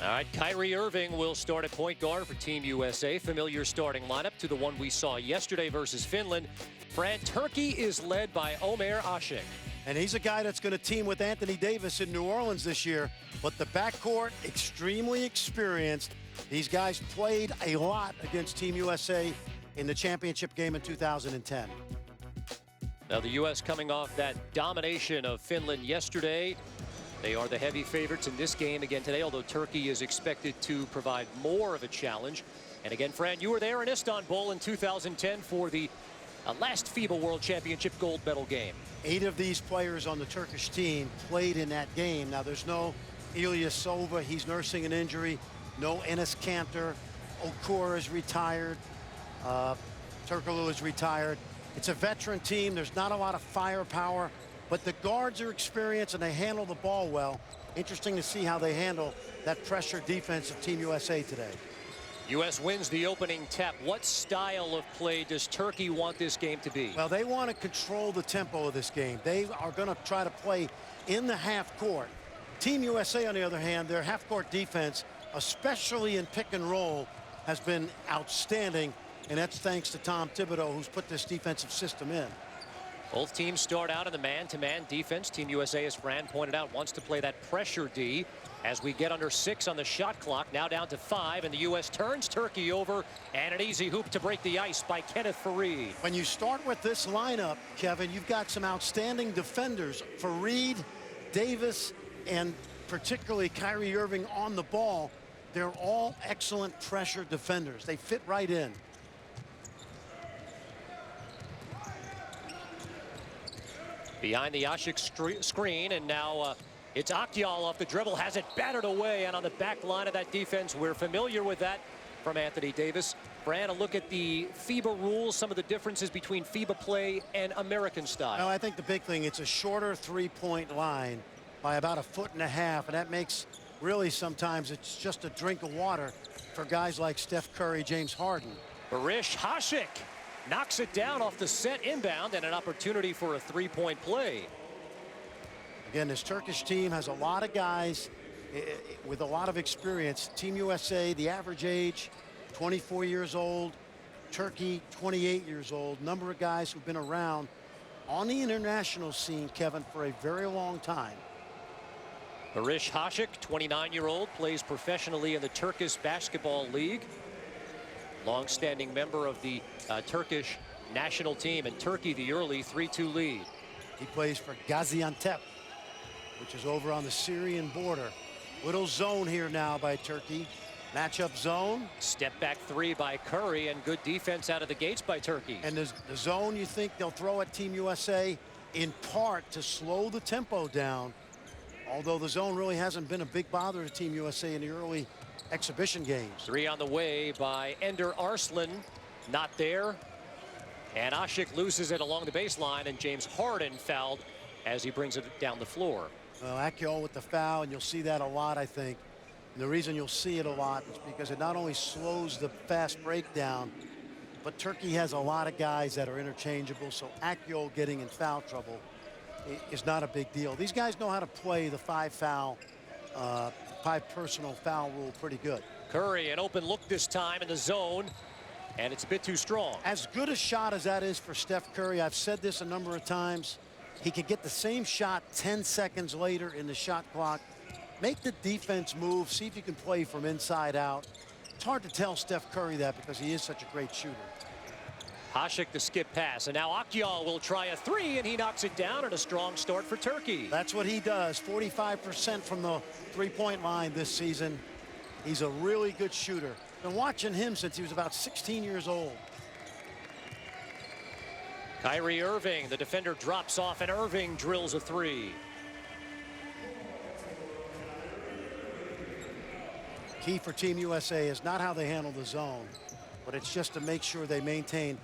All right, Kyrie Irving will start at point guard for Team USA. Familiar starting lineup to the one we saw yesterday versus Finland. Fran, Turkey is led by Omer Asik. And he's a guy that's going to team with Anthony Davis in New Orleans this year. But the backcourt, extremely experienced. These guys played a lot against Team USA in the championship game in 2010. Now the U.S. coming off that domination of Finland yesterday. They are the heavy favorites in this game again today, although Turkey is expected to provide more of a challenge. And again, Fran, you were there in Istanbul in 2010 for the last FIBA World Championship gold medal game. 8 of these players on the Turkish team played in that game. Now, there's no Ilyasova. He's nursing an injury. No Enes Kanter. Okur is retired. Turkoglu is retired. It's a veteran team. There's not a lot of firepower. But the guards are experienced and they handle the ball well. Interesting to see how they handle that pressure defense of Team USA today. U.S. wins the opening tap. What style of play does Turkey want this game to be? Well, they want to control the tempo of this game. They are going to try to play in the half court. Team USA, on the other hand, their half court defense, especially in pick and roll, has been outstanding. And that's thanks to Tom Thibodeau, who's put this defensive system in. Both teams start out in the man-to-man defense. Team USA, as Fran pointed out, wants to play that pressure D. As we get under 6 on the shot clock, now down to 5, and the U.S. turns Turkey over, and an easy hoop to break the ice by Kenneth Faried. When you start with this lineup, Kevin, you've got some outstanding defenders. Faried, Davis, and particularly Kyrie Irving on the ball. They're all excellent pressure defenders. They fit right in. Behind the Asik screen, and now it's Akyol off the dribble, has it battered away, and on the back line of that defense, we're familiar with that from Anthony Davis. Fran, a look at the FIBA rules, some of the differences between FIBA play and American style. No, I think the big thing, it's a shorter three-point line by about 1.5 feet, and that makes really sometimes it's just a drink of water for guys like Steph Curry, James Harden. Barish Hasek knocks it down off the set inbound, and an opportunity for a three-point play. Again, this Turkish team has a lot of guys with a lot of experience. Team USA, the average age, 24 years old. Turkey, 28 years old. Number of guys who've been around on the international scene, Kevin, for a very long time. Barish Hasek, 29-year-old, plays professionally in the Turkish Basketball League. Long-standing member of the Turkish national team, and Turkey the early 3-2 lead. He plays for Gaziantep, which is over on the Syrian border. Little zone here now by Turkey. Matchup zone. Step back 3 by Curry, and good defense out of the gates by Turkey. And the zone you think they'll throw at Team USA in part to slow the tempo down, although the zone really hasn't been a big bother to Team USA in the early exhibition games. 3 on the way by Ender Arslan, not there, and Asik loses it along the baseline, and James Harden fouled as he brings it down the floor. Well, Akyol with the foul, and you'll see that a lot, I think. And the reason you'll see it a lot is because it not only slows the fast breakdown, but Turkey has a lot of guys that are interchangeable, so Akyol getting in foul trouble is not a big deal. These guys know how to play the 5 personal foul rule pretty good. Curry, an open look this time in the zone, and it's a bit too strong. As good a shot as that is for Steph Curry, I've said this a number of times, he could get the same shot 10 seconds later in the shot clock. Make the defense move, see if you can play from inside out. It's hard to tell Steph Curry that because he is such a great shooter. Hasek the skip pass, and now Akyol will try a 3, and he knocks it down, and a strong start for Turkey. That's what he does, 45% from the three-point line this season. He's a really good shooter. Been watching him since he was about 16 years old. Kyrie Irving, the defender, drops off, and Irving drills a 3. Key for Team USA is not how they handle the zone, but it's just to make sure they maintain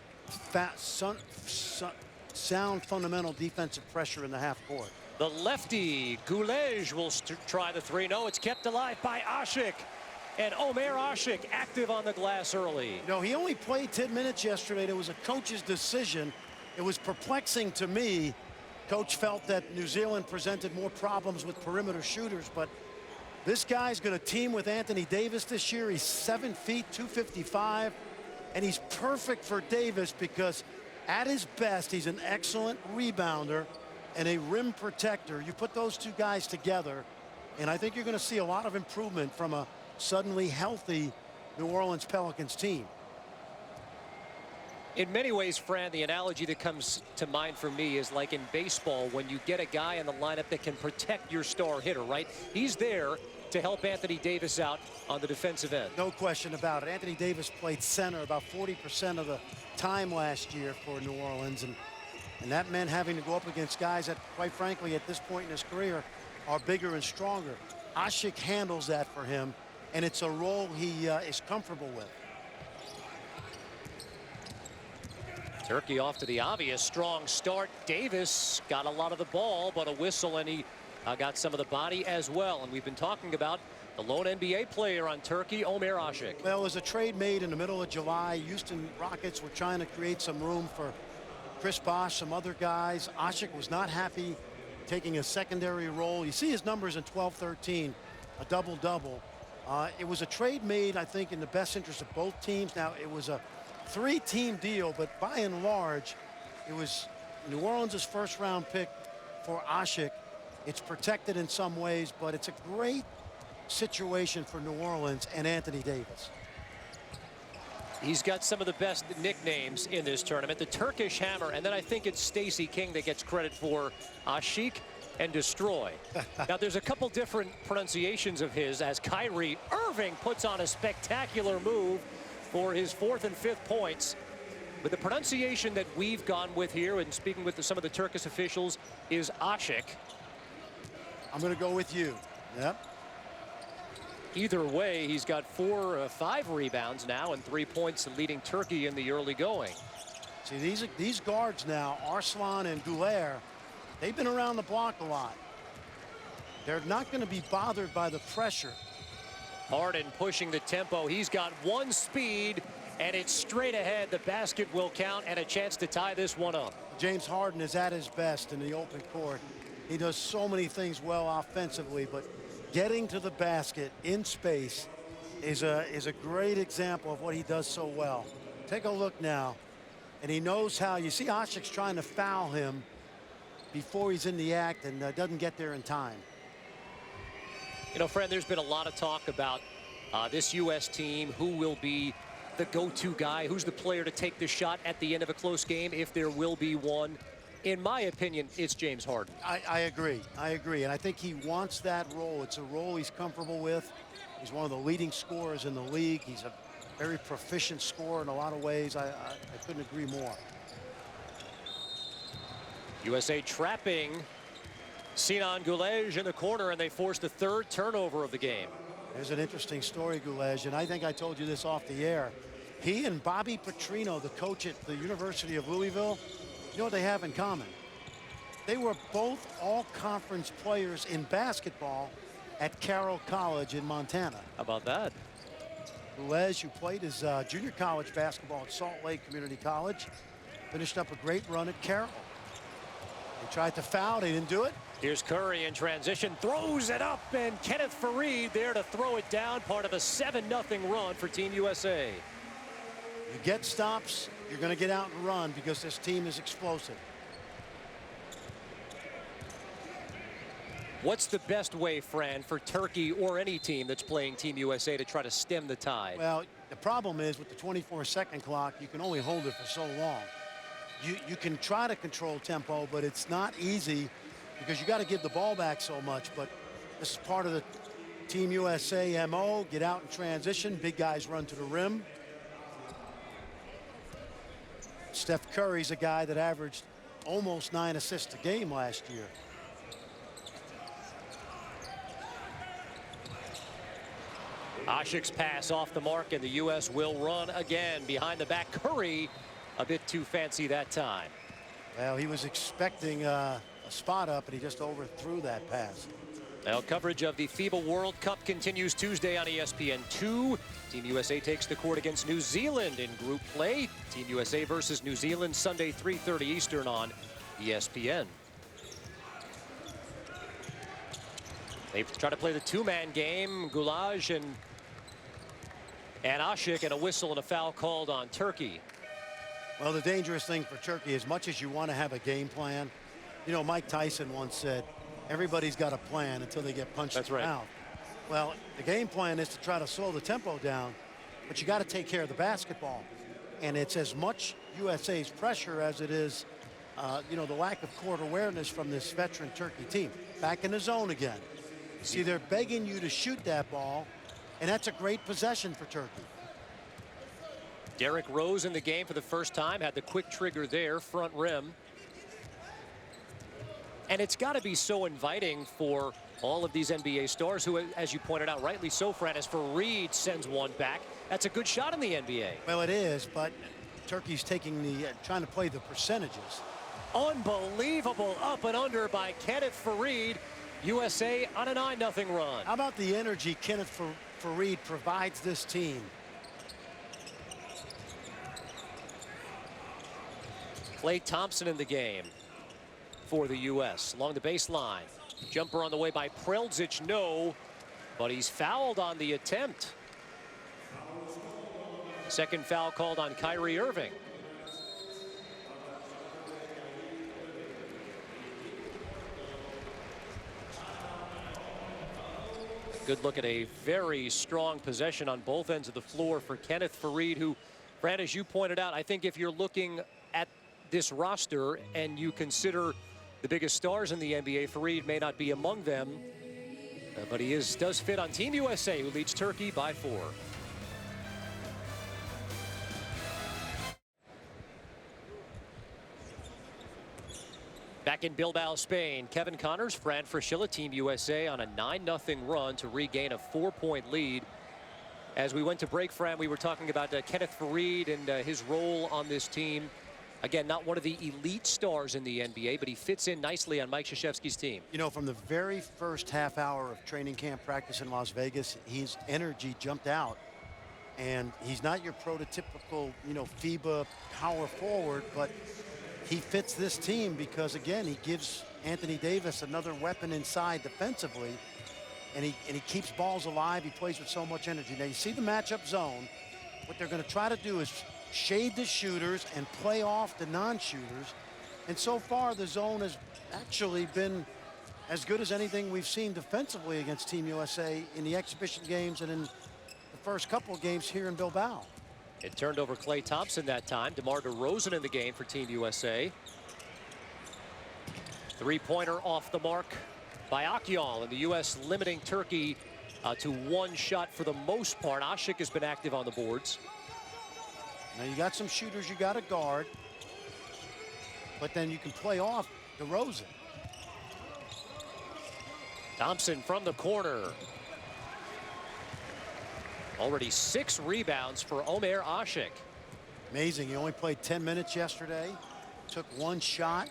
sound fundamental defensive pressure in the half court. The lefty, Gulej, will try the 3. No, it's kept alive by Asik. And Omer Asik active on the glass early. No, he only played 10 minutes yesterday. It was a coach's decision. It was perplexing to me. Coach felt that New Zealand presented more problems with perimeter shooters, but This guy's going to team with Anthony Davis this year. He's 7 feet, 255, and he's perfect for Davis because at his best, he's an excellent rebounder and a rim protector. You put those two guys together, and I think you're going to see a lot of improvement from a suddenly healthy New Orleans Pelicans team. In many ways, Fran, the analogy that comes to mind for me is like in baseball when you get a guy in the lineup that can protect your star hitter, right? He's there to help Anthony Davis out on the defensive end. No question about it. Anthony Davis played center about 40% of the time last year for New Orleans, and that meant having to go up against guys that, quite frankly, at this point in his career, are bigger and stronger. Asik handles that for him, and it's a role he is comfortable with. Turkey off to the obvious strong start. Davis got a lot of the ball, but a whistle, and he got some of the body as well. And we've been talking about the lone NBA player on Turkey, Omer Asik. Well, it was a trade made in the middle of July. Houston Rockets were trying to create some room for Chris Bosh, some other guys. Asik was not happy taking a secondary role. You see his numbers in 12-13, a double-double. It was a trade made, I think, in the best interest of both teams. Now, it was a 3-team deal, but by and large, it was New Orleans' first-round pick for Asik. It's protected in some ways, but it's a great situation for New Orleans and Anthony Davis. He's got some of the best nicknames in this tournament. The Turkish Hammer, and then I think it's Stacey King that gets credit for Asik and Destroy. Now, there's a couple different pronunciations of his as Kyrie Irving puts on a spectacular move for his 4th and 5th points. But the pronunciation that we've gone with here, and speaking with some of the Turkish officials, is Asik. I'm going to go with you. Yep. Either way, he's got 5 rebounds now and 3 points, leading Turkey in the early going. See, these guards now, Arslan and Gouler, they've been around the block a lot. They're not going to be bothered by the pressure. Harden pushing the tempo. He's got one speed, and it's straight ahead. The basket will count, and a chance to tie this one up. James Harden is at his best in the open court. He does so many things well offensively, but getting to the basket in space is a great example of what he does so well. Take a look now, and he knows how. You see Asik's trying to foul him before he's in the act, and doesn't get there in time. You know, Fred, there's been a lot of talk about this U.S. team, who will be the go-to guy, who's the player to take the shot at the end of a close game, if there will be one. In my opinion, it's James Harden. I agree. I agree. And I think he wants that role. It's a role he's comfortable with. He's one of the leading scorers in the league. He's a very proficient scorer in a lot of ways. I couldn't agree more. USA trapping Sinan Goulet in the corner, and they forced the 3rd turnover of the game. There's an interesting story, Goulet, and I think I told you this off the air. He and Bobby Petrino, the coach at the University of Louisville, you know what they have in common? They were both all-conference players in basketball at Carroll College in Montana. How about that? Goulet, who played his junior college basketball at Salt Lake Community College, finished up a great run at Carroll. They tried to foul, they didn't do it. Here's Curry in transition, throws it up, and Kenneth Faried there to throw it down, part of a 7-0 run for Team USA. You get stops, you're going to get out and run because this team is explosive. What's the best way, Fran, for Turkey or any team that's playing Team USA to try to stem the tide? Well, the problem is with the 24-second clock, you can only hold it for so long. You can try to control tempo, but it's not easy because you got to give the ball back so much. But this is part of the Team USA MO. Get out in transition. Big guys run to the rim. Steph Curry's a guy that averaged almost 9 assists a game last year. Asik's pass off the mark, and the U.S. will run again. Behind the back, Curry a bit too fancy that time. Well, he was expecting a spot up, and he just overthrew that pass. Now, coverage of the FIBA World Cup continues Tuesday on ESPN2. Team USA takes the court against New Zealand in group play. Team USA versus New Zealand Sunday, 3:30 Eastern on ESPN. They try to play the two-man game. Gulaj and Ashik, and a whistle and a foul called on Turkey. Well, the dangerous thing for Turkey, as much as you want to have a game plan, you know, Mike Tyson once said, everybody's got a plan until they get punched in the mouth. Well, the game plan is to try to slow the tempo down, but you got to take care of the basketball. And it's as much USA's pressure as it is, you know, the lack of court awareness from this veteran Turkey team. Back in the zone again. See, they're begging you to shoot that ball, and that's a great possession for Turkey. Derrick Rose in the game for the first time, had the quick trigger there, front rim. And it's got to be so inviting for all of these NBA stars who, as you pointed out, rightly so, Fran, as Fareed sends one back. That's a good shot in the NBA. Well, it is, but Turkey's taking the, trying to play the percentages. Unbelievable up and under by Kenneth Fareed. USA on a 9-0 run. How about the energy Kenneth Fareed provides this team? Klay Thompson in the game for the U.S. along the baseline. Jumper on the way by Prelzic, no, but he's fouled on the attempt. Second foul called on Kyrie Irving. Good look at a very strong possession on both ends of the floor for Kenneth Fareed, who, Brad, as you pointed out, I think if you're looking at this roster and you consider the biggest stars in the NBA, Fareed may not be among them, but he does fit on Team USA, who leads Turkey by 4. Back in Bilbao, Spain, Kevin Connors, Fran Fraschilla, Team USA on a 9-0 run to regain a 4-point lead. As we went to break, Fran, we were talking about Kenneth Fareed and his role on this team. Again, not one of the elite stars in the NBA, but he fits in nicely on Mike Krzyzewski's team. You know, from the very first half hour of training camp practice in Las Vegas, his energy jumped out. And he's not your prototypical, you know, FIBA power forward, but he fits this team because, again, he gives Anthony Davis another weapon inside defensively, and he keeps balls alive. He plays with so much energy. Now, you see the matchup zone. What they're going to try to do is shade the shooters and play off the non-shooters. And so far, the zone has actually been as good as anything we've seen defensively against Team USA in the exhibition games and in the first couple of games here in Bilbao. It turned over Klay Thompson that time. DeMar DeRozan in the game for Team USA. Three-pointer off the mark by Akyol, and the U.S. limiting Turkey to one shot for the most part. Ashik has been active on the boards. Now you got some shooters you got to guard, but then you can play off DeRozan. Thompson from the corner. Already 6 rebounds for Omer Ashik. Amazing. He only played 10 minutes yesterday. Took one shot.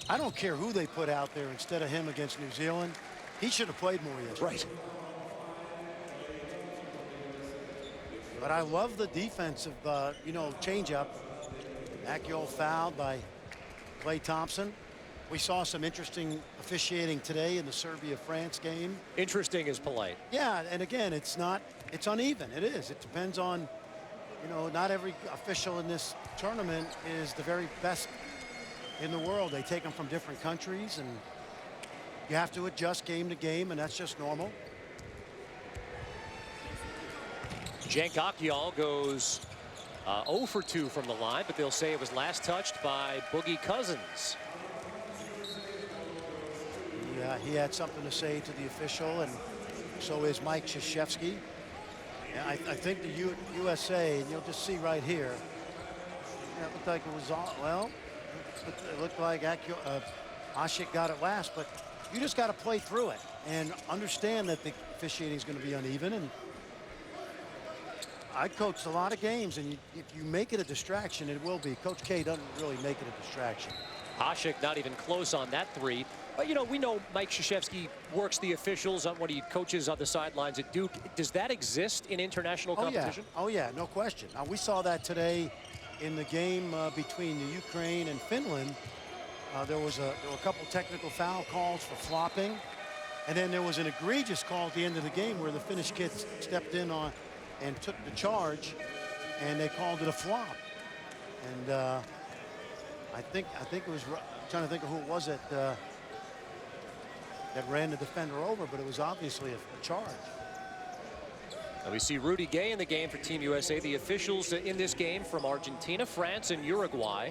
I don't care who they put out there instead of him against New Zealand. He should have played more yesterday. Right. But I love the defensive, you know, changeup. Akyol fouled by Klay Thompson. We saw some interesting officiating today in the Serbia-France game. Interesting is polite. Yeah, and again, it's uneven. It is. It depends on, you know, not every official in this tournament is the very best in the world. They take them from different countries, and you have to adjust game to game, and that's just normal. Cenk Akyol goes 0 for 2 from the line, but they'll say it was last touched by Boogie Cousins. Yeah, he had something to say to the official, and so is Mike Krzyzewski. Yeah, I think the USA, and you'll just see right here, yeah, it looked like it was all, well, it looked like Ashik got it last, but you just got to play through it and understand that the officiating is going to be uneven. And I coached a lot of games, and if you make it a distraction, it will be. Coach K doesn't really make it a distraction. Ashik not even close on that three. But, you know, we know Mike Krzyzewski works the officials on when he coaches on the sidelines at Duke. Does that exist in international competition? Oh, yeah, no question. Now, we saw that today in the game between the Ukraine and Finland. There were a couple technical foul calls for flopping. And then there was an egregious call at the end of the game where the Finnish kids stepped in on and took the charge, and they called it a flop. And I think it was, I'm trying to think of who it was that ran the defender over, but it was obviously a charge. And we see Rudy Gay in the game for Team USA. The officials in this game from Argentina, France, and Uruguay.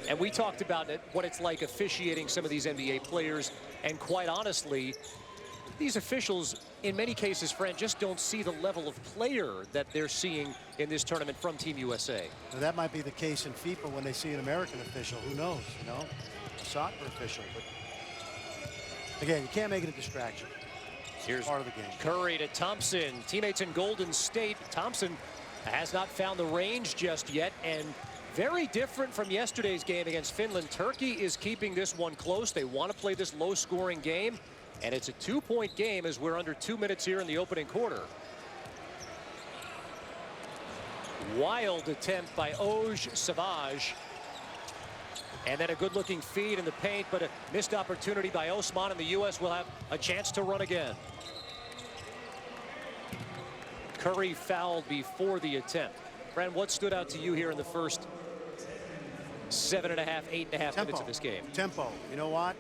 And we talked about what it's like officiating some of these NBA players. And quite honestly, these officials, in many cases, Fran, just don't see the level of player that they're seeing in this tournament from Team USA. Now, that might be the case in FIBA when they see an American official. Who knows, you know, a soccer official. But again, you can't make it a distraction. Here's part of the game. Curry to Thompson, teammates in Golden State. Thompson has not found the range just yet, and very different from yesterday's game against Finland. Turkey is keeping this one close. They want to play this low-scoring game, and it's a 2-point game as we're under 2 minutes here in the opening quarter. Wild attempt by Oj Savage. And then a good-looking feed in the paint, but a missed opportunity by Osman, and the U.S. will have a chance to run again. Curry fouled before the attempt. Fran, what stood out to you here in the first 7.5, 8.5 minutes of this game? Tempo. You know what?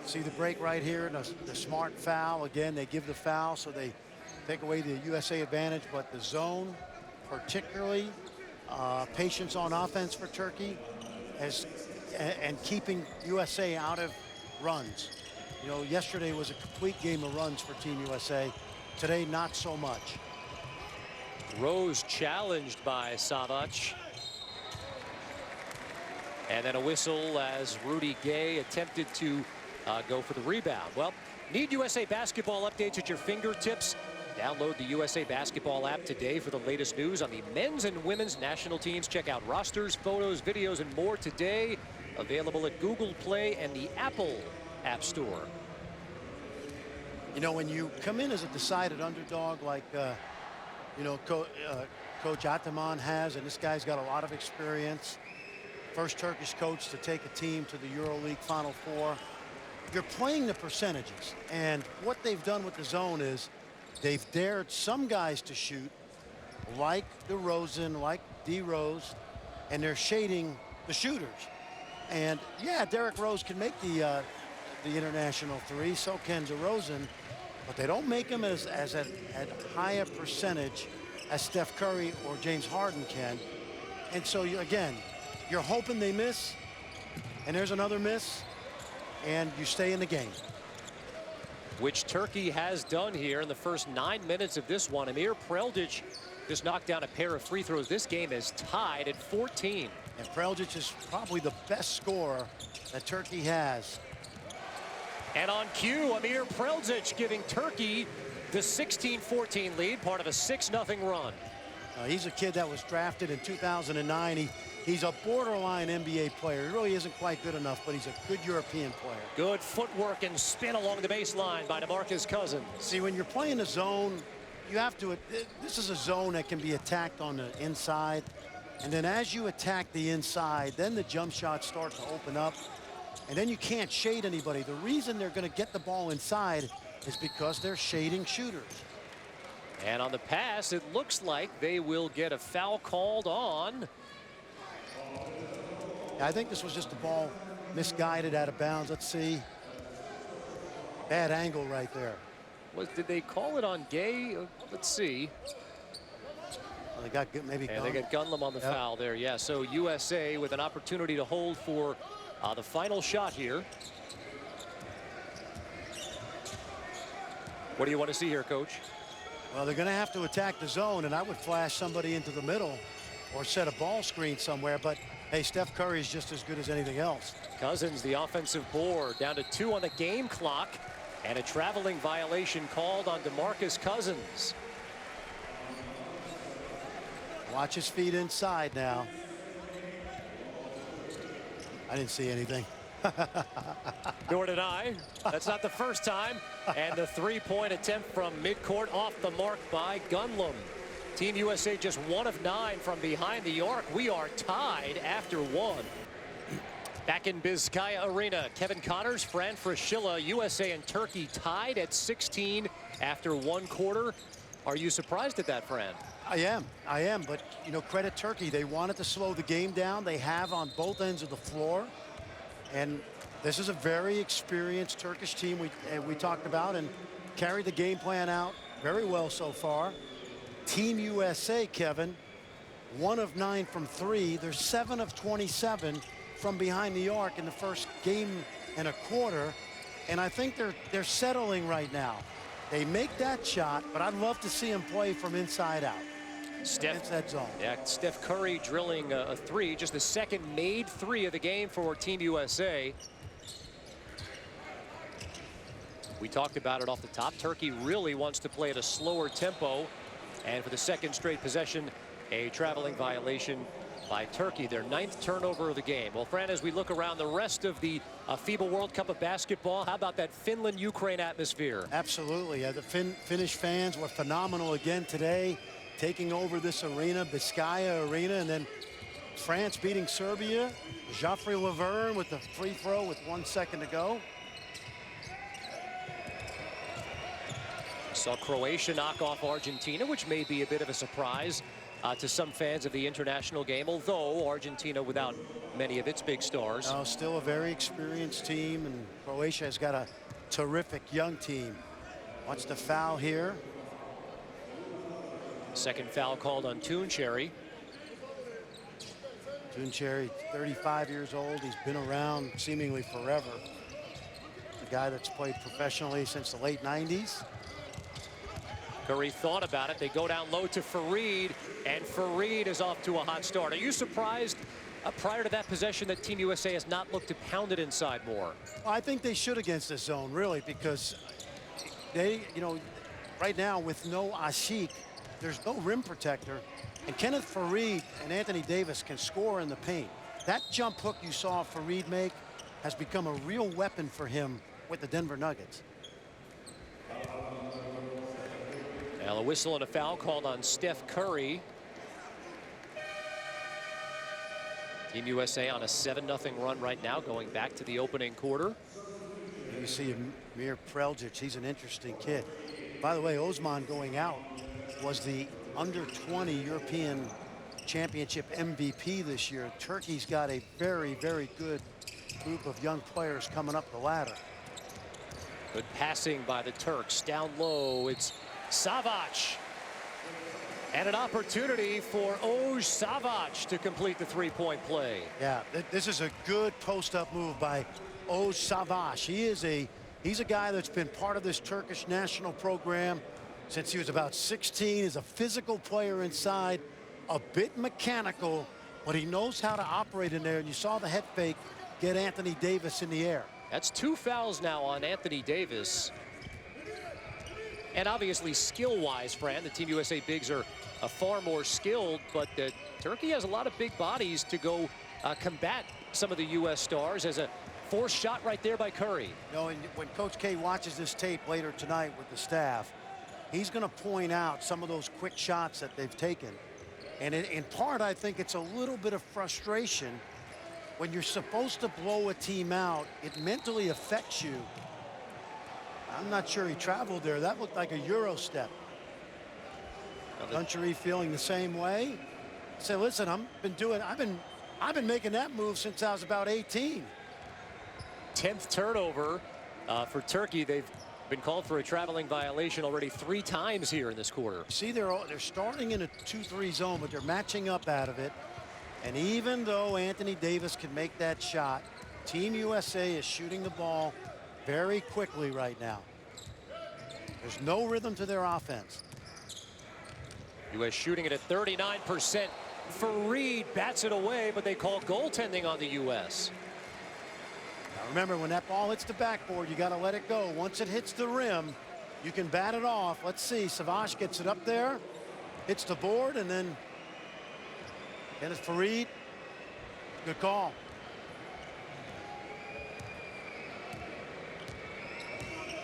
See the break right here, the smart foul. Again, they give the foul, so they take away the USA advantage, but the zone, particularly patience on offense for Turkey, and keeping USA out of runs. You know, yesterday was a complete game of runs for Team USA. Today, not so much. Rose challenged by Savage. And then a whistle as Rudy Gay attempted to go for the rebound. Well, need USA basketball updates at your fingertips? Download the USA Basketball app today for the latest news on the men's and women's national teams. Check out rosters, photos, videos, and more today. Available at Google Play and the Apple App Store. You know, when you come in as a decided underdog like, you know, Coach Ataman has, and this guy's got a lot of experience. First Turkish coach to take a team to the EuroLeague Final Four. You're playing the percentages, and what they've done with the zone is they've dared some guys to shoot, like DeRozan, like D. Rose, and they're shading the shooters. And yeah, Derrick Rose can make the international three, so can DeRozan, but they don't make them as high a percentage as Steph Curry or James Harden can. And so again, you're hoping they miss, and there's another miss, and you stay in the game. Which Turkey has done here in the first 9 minutes of this one. Amir Preldic just knocked down a pair of free throws. This game is tied at 14. And Preldic is probably the best scorer that Turkey has. And on cue, Amir Preldic giving Turkey the 16-14 lead, part of a 6-0 run. He's a kid that was drafted in 2009. He's a borderline NBA player. He really isn't quite good enough, but he's a good European player. Good footwork and spin along the baseline by DeMarcus Cousins. See, when you're playing a zone, you have to, this is a zone that can be attacked on the inside. And then as you attack the inside, then the jump shots start to open up. And then you can't shade anybody. The reason they're going to get the ball inside is because they're shading shooters. And on the pass, it looks like they will get a foul called on. I think this was just a ball misguided out of bounds. Let's see. Bad angle right there. Did they call it on Gay? Let's see. Well, they got maybe. And they got Gunlam on the foul there. Yeah, so USA with an opportunity to hold for the final shot here. What do you want to see here, Coach? Well, they're going to have to attack the zone, and I would flash somebody into the middle or set a ball screen somewhere. But hey, Steph Curry is just as good as anything else. Cousins, the offensive board, down to 2 on the game clock, and a traveling violation called on DeMarcus Cousins. Watch his feet inside now. I didn't see anything. Nor did I. That's not the first time. And the three-point attempt from midcourt off the mark by Gunlam. Team USA just 1 of 9 from behind the arc. We are tied after 1. Back in Bizkaia Arena, Kevin Connors, Fran Fraschilla, USA and Turkey tied at 16 after one quarter. Are you surprised at that, Fran? I am, but you know, credit Turkey. They wanted to slow the game down. They have on both ends of the floor. And this is a very experienced Turkish team we talked about and carried the game plan out very well so far. Team USA, Kevin, 1 of 9 from 3. They're 7 of 27 from behind the arc in the first game and a quarter. And I think they're settling right now. They make that shot, but I'd love to see them play from inside out. That zone. Yeah, Steph Curry drilling a 3, just the second made 3 of the game for Team USA. We talked about it off the top. Turkey really wants to play at a slower tempo. And for the second straight possession, a traveling violation by Turkey, their 9th turnover of the game. Well, Fran, as we look around the rest of the FIBA World Cup of basketball, how about that Finland-Ukraine atmosphere? Absolutely. The Finnish fans were phenomenal again today, taking over this arena, Bizkaia Arena, and then France beating Serbia. Joffrey Laverne with the free throw with 1 second to go. Saw Croatia knock off Argentina, which may be a bit of a surprise to some fans of the international game, although Argentina without many of its big stars. No, still a very experienced team, and Croatia has got a terrific young team. Watch the foul here. Second foul called on Tooncherry. Tooncherry, 35 years old. He's been around seemingly forever. A guy that's played professionally since the late 90s. Curry thought about it. They go down low to Fareed, and Fareed is off to a hot start. Are you surprised prior to that possession that Team USA has not looked to pound it inside more? Well, I think they should against this zone, really, because they, you know, right now with no Ashik, there's no rim protector, and Kenneth Fareed and Anthony Davis can score in the paint. That jump hook you saw Fareed make has become a real weapon for him with the Denver Nuggets. Now a whistle and a foul called on Steph Curry. Team USA on a 7-0 run right now, going back to the opening quarter. You see Mir Preljic, he's an interesting kid. By the way, Osman going out was the under-20 European Championship MVP this year. Turkey's got a very, very good group of young players coming up the ladder. Good passing by the Turks. Down low, it's Savac. And an opportunity for Oj Savac to complete the three-point play. Yeah, this is a good post-up move by Oj Savac. He's a guy that's been part of this Turkish national program since he was about 16. He's a physical player inside, a bit mechanical, but he knows how to operate in there. And you saw the head fake get Anthony Davis in the air. That's 2 fouls now on Anthony Davis. And obviously skill-wise, Fran, the Team USA bigs are far more skilled, but Turkey has a lot of big bodies to go combat some of the U.S. stars. As a forced shot right there by Curry. You know, and when Coach K watches this tape later tonight with the staff, he's going to point out some of those quick shots that they've taken. And in part, I think it's a little bit of frustration. When you're supposed to blow a team out, it mentally affects you. I'm not sure he traveled there. That looked like a Euro step. Country feeling the same way. Say, listen, I've been making that move since I was about 18. 10th turnover for Turkey. They've been called for a traveling violation already 3 times here in this quarter. See, they're starting in a 2-3 zone, but they're matching up out of it. And even though Anthony Davis can make that shot, Team USA is shooting the ball very quickly right now. There's no rhythm to their offense. U.S. shooting it at 39%. Fareed bats it away, but they call goaltending on the U.S. Now remember, when that ball hits the backboard, you got to let it go. Once it hits the rim, you can bat it off. Let's see. Savac gets it up there, hits the board, and then it's Fareed. Good call.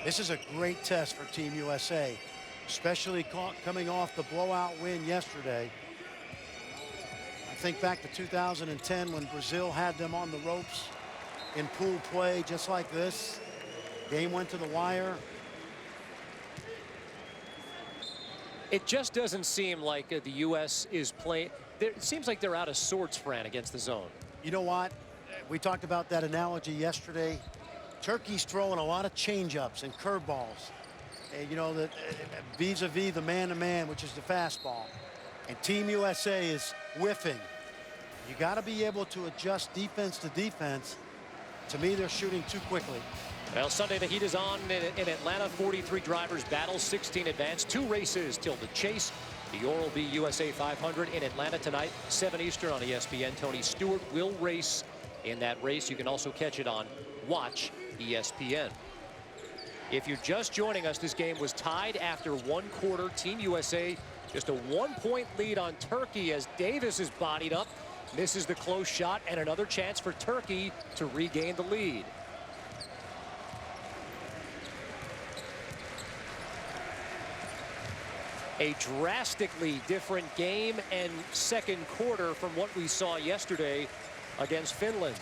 This is a great test for Team USA, especially coming off the blowout win yesterday. I think back to 2010 when Brazil had them on the ropes in pool play just like this. Game went to the wire. It just doesn't seem like the U.S. is playing. It seems like they're out of sorts, Fran, against the zone. You know what? We talked about that analogy yesterday. Turkey's throwing a lot of changeups and curveballs. And, you know, vis-a-vis the man-to-man, which is the fastball. And Team USA is whiffing. You got to be able to adjust defense to defense. To me, they're shooting too quickly. Well, Sunday the heat is on in Atlanta. 43 drivers battle, 16 advance. 2 races till the chase. The Oral-B USA 500 in Atlanta tonight, 7 Eastern on ESPN. Tony Stewart will race in that race. You can also catch it on Watch ESPN. If you're just joining us, this game was tied after 1 quarter. Team USA just a 1-point lead on Turkey as Davis is bodied up, misses the close shot, and another chance for Turkey to regain the lead. A drastically different game and second quarter from what we saw yesterday against Finland.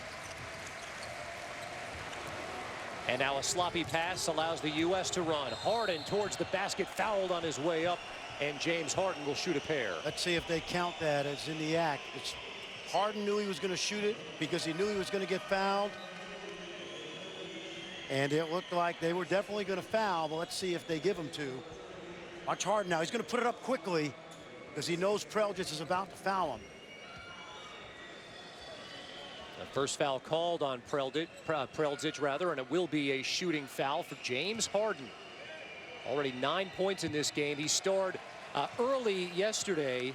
And now a sloppy pass allows the U.S. to run. Harden towards the basket, fouled on his way up, and James Harden will shoot a pair. Let's see if they count that as in the act. Harden knew he was going to shoot it because he knew he was going to get fouled. And it looked like they were definitely going to foul, but let's see if they give him to. Watch Harden now. He's going to put it up quickly because he knows Preljic is about to foul him. The first foul called on Preljic rather, and it will be a shooting foul for James Harden. Already 9 points in this game. He starred early yesterday,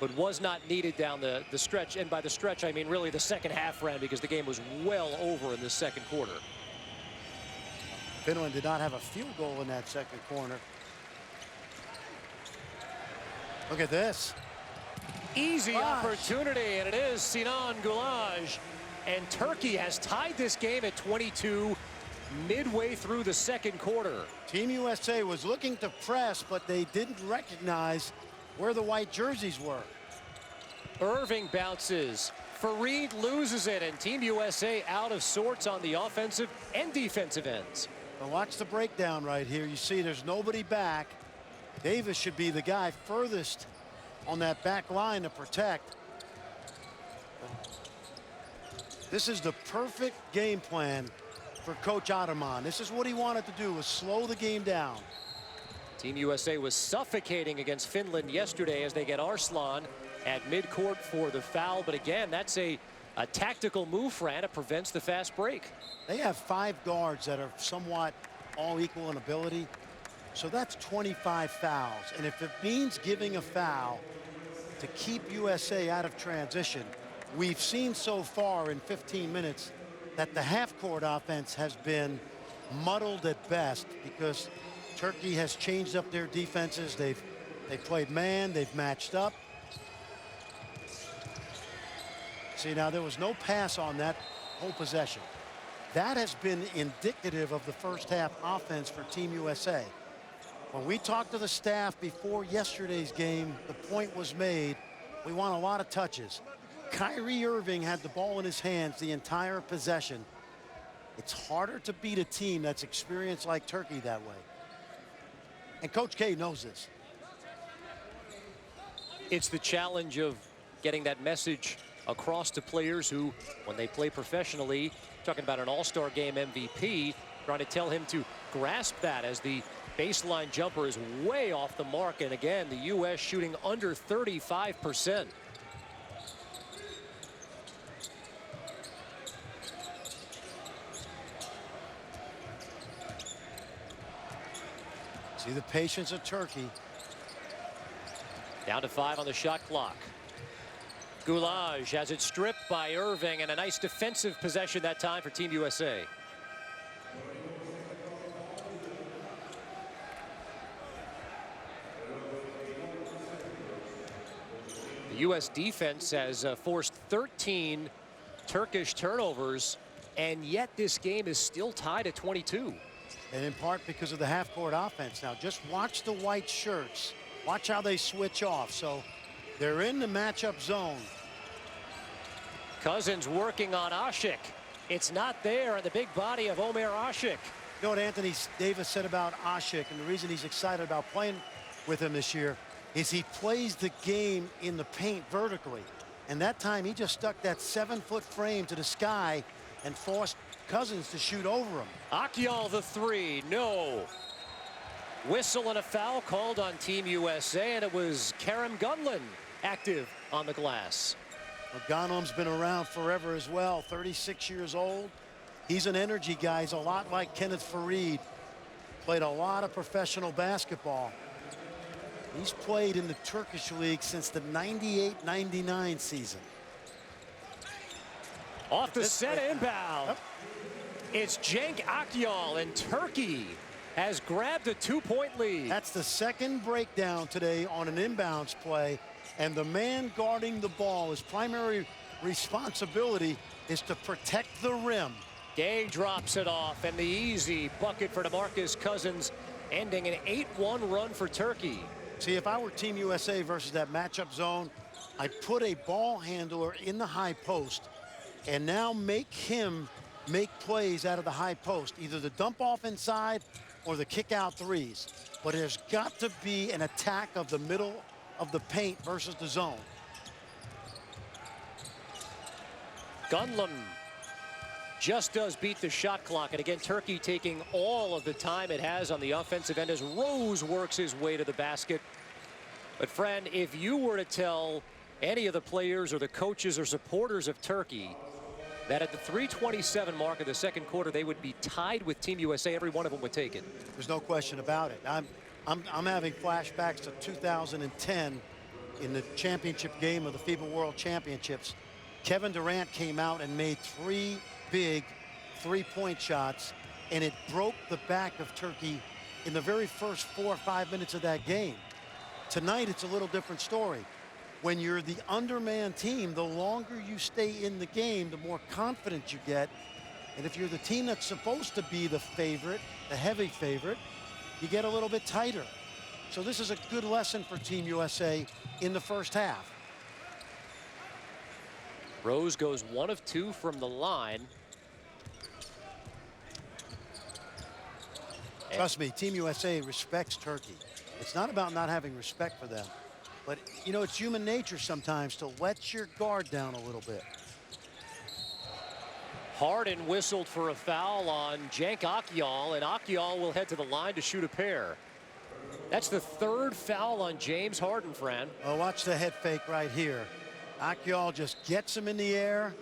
but was not needed down the stretch. And by the stretch, I mean really the second half ran because the game was well over in the second quarter. Finland did not have a field goal in that second corner. Look at this. Easy opportunity, and it is Sinan Gulaj. And Turkey has tied this game at 22 midway through the second quarter. Team USA was looking to press, but they didn't recognize where the white jerseys were. Irving bounces. Fareed loses it, and Team USA out of sorts on the offensive and defensive ends. Now watch the breakdown right here. You see there's nobody back. Davis should be the guy furthest on that back line to protect. This is the perfect game plan for Coach Ataman. This is what he wanted to do, was slow the game down. Team USA was suffocating against Finland yesterday as they get Arslan at midcourt for the foul. But again, that's a tactical move, Fran. It prevents the fast break. They have 5 guards that are somewhat all equal in ability. So that's 25 fouls. And if it means giving a foul to keep USA out of transition, we've seen so far in 15 minutes that the half-court offense has been muddled at best because Turkey has changed up their defenses. They've played man, they've matched up. See, now there was no pass on that whole possession. That has been indicative of the first half offense for Team USA. When we talked to the staff before yesterday's game, the point was made, we want a lot of touches. Kyrie Irving had the ball in his hands the entire possession. It's harder to beat a team that's experienced like Turkey that way. And Coach K knows this. It's the challenge of getting that message across to players who, when they play professionally, talking about an all-star game MVP, trying to tell him to grasp that as the baseline jumper is way off the mark. And again, the U.S. shooting under 35%. See the patience of Turkey. Down to 5 on the shot clock. Gulaj has it stripped by Irving, and a nice defensive possession that time for Team USA. The U.S. defense has forced 13 Turkish turnovers, and yet this game is still tied at 22. And in part because of the half-court offense. Now just watch the white shirts. Watch how they switch off. So they're in the matchup zone. Cousins working on Ashik. It's not there in the big body of Omer Ashik. You know what Anthony Davis said about Ashik, and the reason he's excited about playing with him this year is he plays the game in the paint vertically. And that time he just stuck that 7-foot frame to the sky and forced Cousins to shoot over him. Akyol the three, no. Whistle and a foul called on Team USA, and it was Karim Gunlin active on the glass. Well, Gunlin's been around forever as well, 36 years old. He's an energy guy. He's a lot like Kenneth Fareed. Played a lot of professional basketball. He's played in the Turkish league since the 98-99 season. Off the set inbound. Yep. It's Cenk Akyol, and Turkey has grabbed a 2-point lead. That's the second breakdown today on an inbounds play, and the man guarding the ball, his primary responsibility is to protect the rim. Gay drops it off, and the easy bucket for DeMarcus Cousins, ending an 8-1 run for Turkey. See, if I were Team USA versus that matchup zone, I'd put a ball handler in the high post and now make him make plays out of the high post, either the dump off inside or the kick out threes. But there's got to be an attack of the middle of the paint versus the zone. Gunlin just does beat the shot clock, and again Turkey taking all of the time it has on the offensive end as Rose works his way to the basket. But friend, if you were to tell any of the players or the coaches or supporters of Turkey that at the 3:27 mark of the second quarter they would be tied with Team USA, every one of them would take it. There's no question about it. I'm having flashbacks to 2010 in the championship game of the FIBA World Championships. Kevin Durant came out and made 3 big 3-point shots, and it broke the back of Turkey in the very first 4 or 5 minutes of that game. Tonight it's a little different story. When you're the underman team, the longer you stay in the game, the more confident you get. And if you're the team that's supposed to be the favorite, the heavy favorite, you get a little bit tighter. So this is a good lesson for Team USA in the first half. Rose goes 1 of 2 from the line. Trust me, Team USA respects Turkey. It's not about not having respect for them, but you know, it's human nature sometimes to let your guard down a little bit. Harden whistled for a foul on Cenk Akyol, and Akyol will head to the line to shoot a pair. That's the 3rd foul on James Harden, Fran. Oh, watch the head fake right here. Akyol just gets him in the air.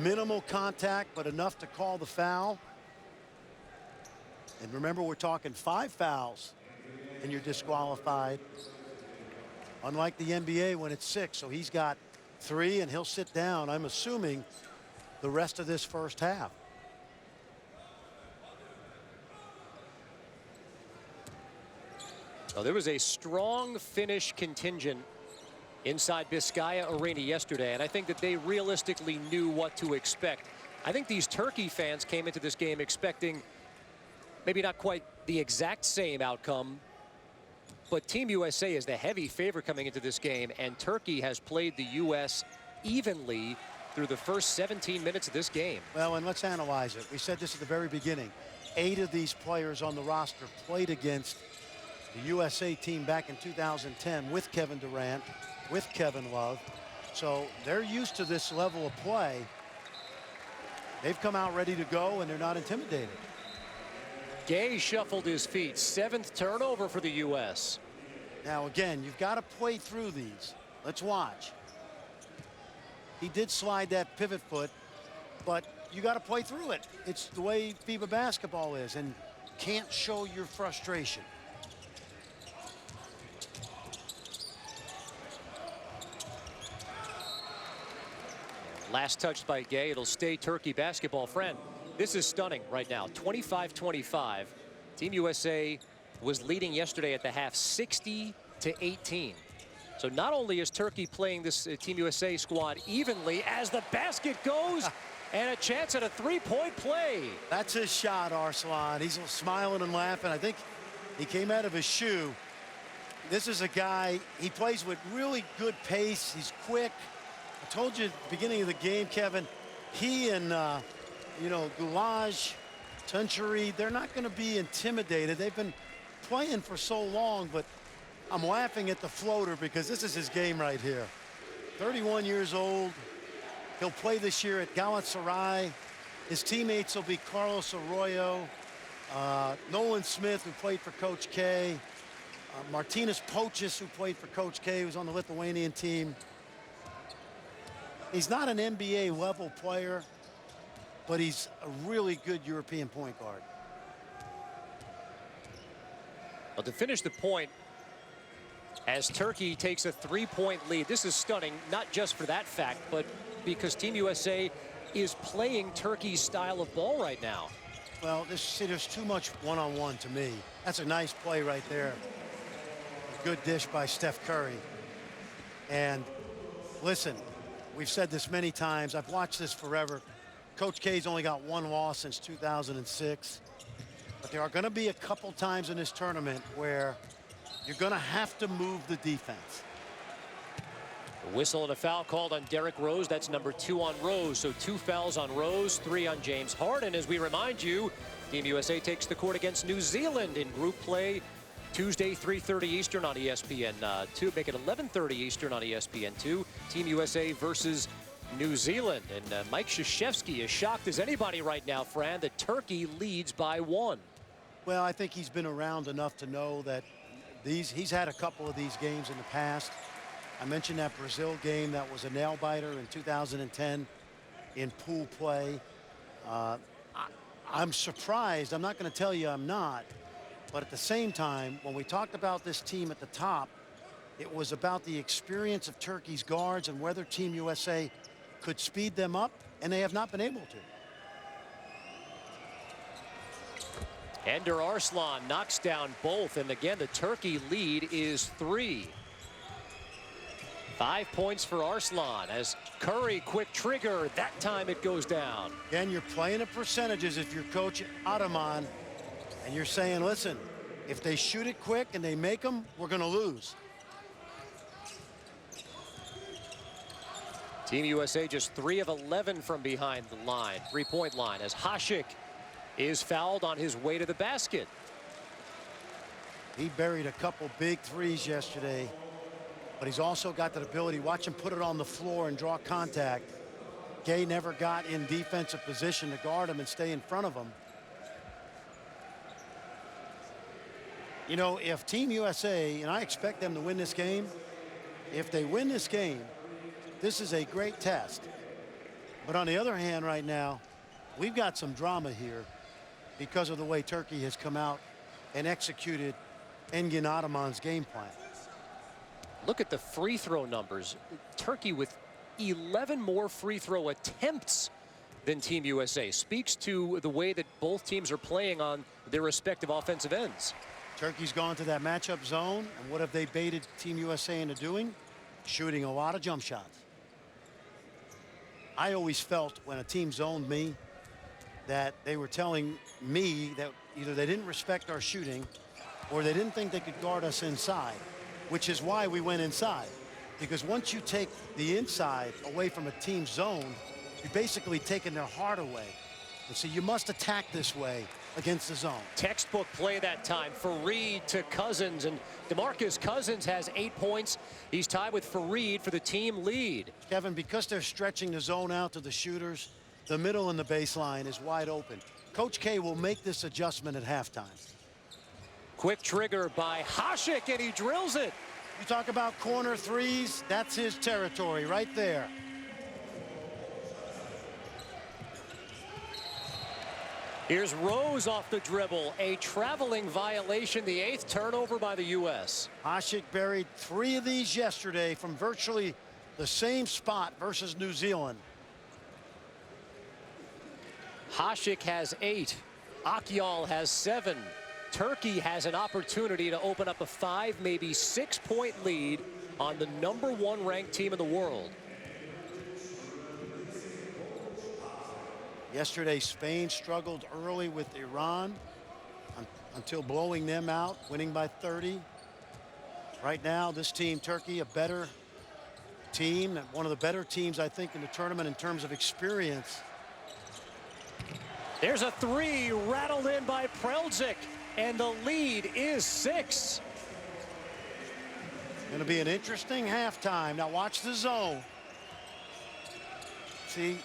Minimal contact, but enough to call the foul. And remember, we're talking 5 fouls and you're disqualified. Unlike the NBA when it's 6, so he's got 3 and he'll sit down, I'm assuming, the rest of this first half. Well, there was a strong Finnish contingent inside Biscaya Arena yesterday, and I think that they realistically knew what to expect. I think these Turkey fans came into this game expecting maybe not quite the exact same outcome, but Team USA is the heavy favorite coming into this game, and Turkey has played the U.S. evenly through the first 17 minutes of this game. Well, and let's analyze it. We said this at the very beginning. 8 of these players on the roster played against the USA team back in 2010 with Kevin Durant, with Kevin Love. So they're used to this level of play. They've come out ready to go, and they're not intimidated. Gay shuffled his feet. 7th turnover for the U.S. Now, again, you've got to play through these. Let's watch. He did slide that pivot foot, but you got to play through it. It's the way FIBA basketball is, and can't show your frustration. Last touched by Gay. It'll stay Turkey basketball. Friend, this is stunning right now. 25-25. Team USA was leading yesterday at the half 60-18. So not only is Turkey playing this Team USA squad evenly as the basket goes and a chance at a 3-point play. That's his shot, Arslan. He's smiling and laughing. I think he came out of his shoe. This is a guy, he plays with really good pace. He's quick. I told you at the beginning of the game, Kevin, he and, Goulage, Tunchery, they're not going to be intimidated. They've been playing for so long, but I'm laughing at the floater because this is his game right here. 31 years old. He'll play this year at Galatasaray. His teammates will be Carlos Arroyo, Nolan Smith, who played for Coach K, Martinez Pochis, who played for Coach K, who's on the Lithuanian team. He's not an NBA level player, but he's a really good European point guard. Well, to finish the point, as Turkey takes a 3-point lead, this is stunning, not just for that fact, but because Team USA is playing Turkey's style of ball right now. Well, there's too much one-on-one to me. That's a nice play right there. A good dish by Steph Curry. And listen, we've said this many times. I've watched this forever. Coach K's only got one loss since 2006. But there are going to be a couple times in this tournament where you're going to have to move the defense. A whistle and a foul called on Derrick Rose. That's number 2 on Rose. So 2 fouls on Rose, 3 on James Harden. As we remind you, Team USA takes the court against New Zealand in group play Tuesday, 3:30 Eastern on ESPN2. Make it 11:30 Eastern on ESPN2. Team USA versus New Zealand. And Mike Krzyzewski is shocked as anybody right now, Fran, that Turkey leads by 1. Well, I think he's been around enough to know that he's had a couple of these games in the past. I mentioned that Brazil game that was a nail-biter in 2010 in pool play. I'm surprised. I'm not going to tell you I'm not. But at the same time, when we talked about this team at the top, it was about the experience of Turkey's guards and whether Team USA could speed them up, and they have not been able to. Ender Arslan knocks down both, and again the Turkey lead is 3. 5 points for Arslan as Curry, quick trigger. That time it goes down. Again, you're playing the percentages if you're Coach Ataman, and you're saying, listen, if they shoot it quick and they make them, we're going to lose. Team USA just 3 of 11 from behind the line, 3-point line, as Hasek is fouled on his way to the basket. He buried a couple big threes yesterday, but he's also got that ability. Watch him put it on the floor and draw contact. Gay never got in defensive position to guard him and stay in front of him. You know, if Team USA, and I expect them to win this game, if they win this game, this is a great test. But on the other hand, right now, we've got some drama here because of the way Turkey has come out and executed Engin Ataman's game plan. Look at the free throw numbers. Turkey with 11 more free throw attempts than Team USA. Speaks to the way that both teams are playing on their respective offensive ends. Turkey's gone to that matchup zone, and what have they baited Team USA into doing? Shooting a lot of jump shots. I always felt when a team zoned me that they were telling me that either they didn't respect our shooting or they didn't think they could guard us inside, which is why we went inside. Because once you take the inside away from a team zone, you're basically taking their heart away. And so you must attack this way against the zone. Textbook play that time. Fareed to Cousins, and DeMarcus Cousins has 8 points. He's tied with Fareed for the team lead. Kevin, because they're stretching the zone out to the shooters, the middle and the baseline is wide open. Coach K will make this adjustment at halftime. Quick trigger by Hasek, and he drills it. You talk about corner threes, that's his territory right there. Here's Rose off the dribble. A traveling violation, the 8th turnover by the U.S. Hasek buried 3 of these yesterday from virtually the same spot versus New Zealand. Hasek has 8. Akyol has 7. Turkey has an opportunity to open up a 5, maybe 6-point lead on the #1 ranked team in the world. Yesterday, Spain struggled early with Iran until blowing them out, winning by 30. Right now, this team, Turkey, a better team, one of the better teams, I think, in the tournament in terms of experience. There's a three rattled in by Prelzic, and the lead is 6. Going to be an interesting halftime. Now watch the zone. See,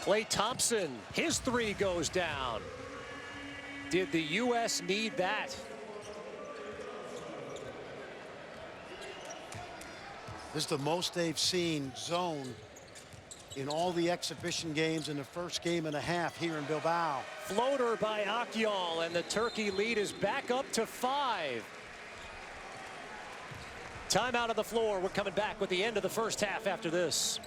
Klay Thompson, his three goes down. Did the U.S. need that? this is the most they've seen zone in all the exhibition games in the first game and a half here in Bilbao. Floater by Akyol, and the Turkey lead is back up to 5. Timeout on the floor. We're coming back with the end of the first half after this.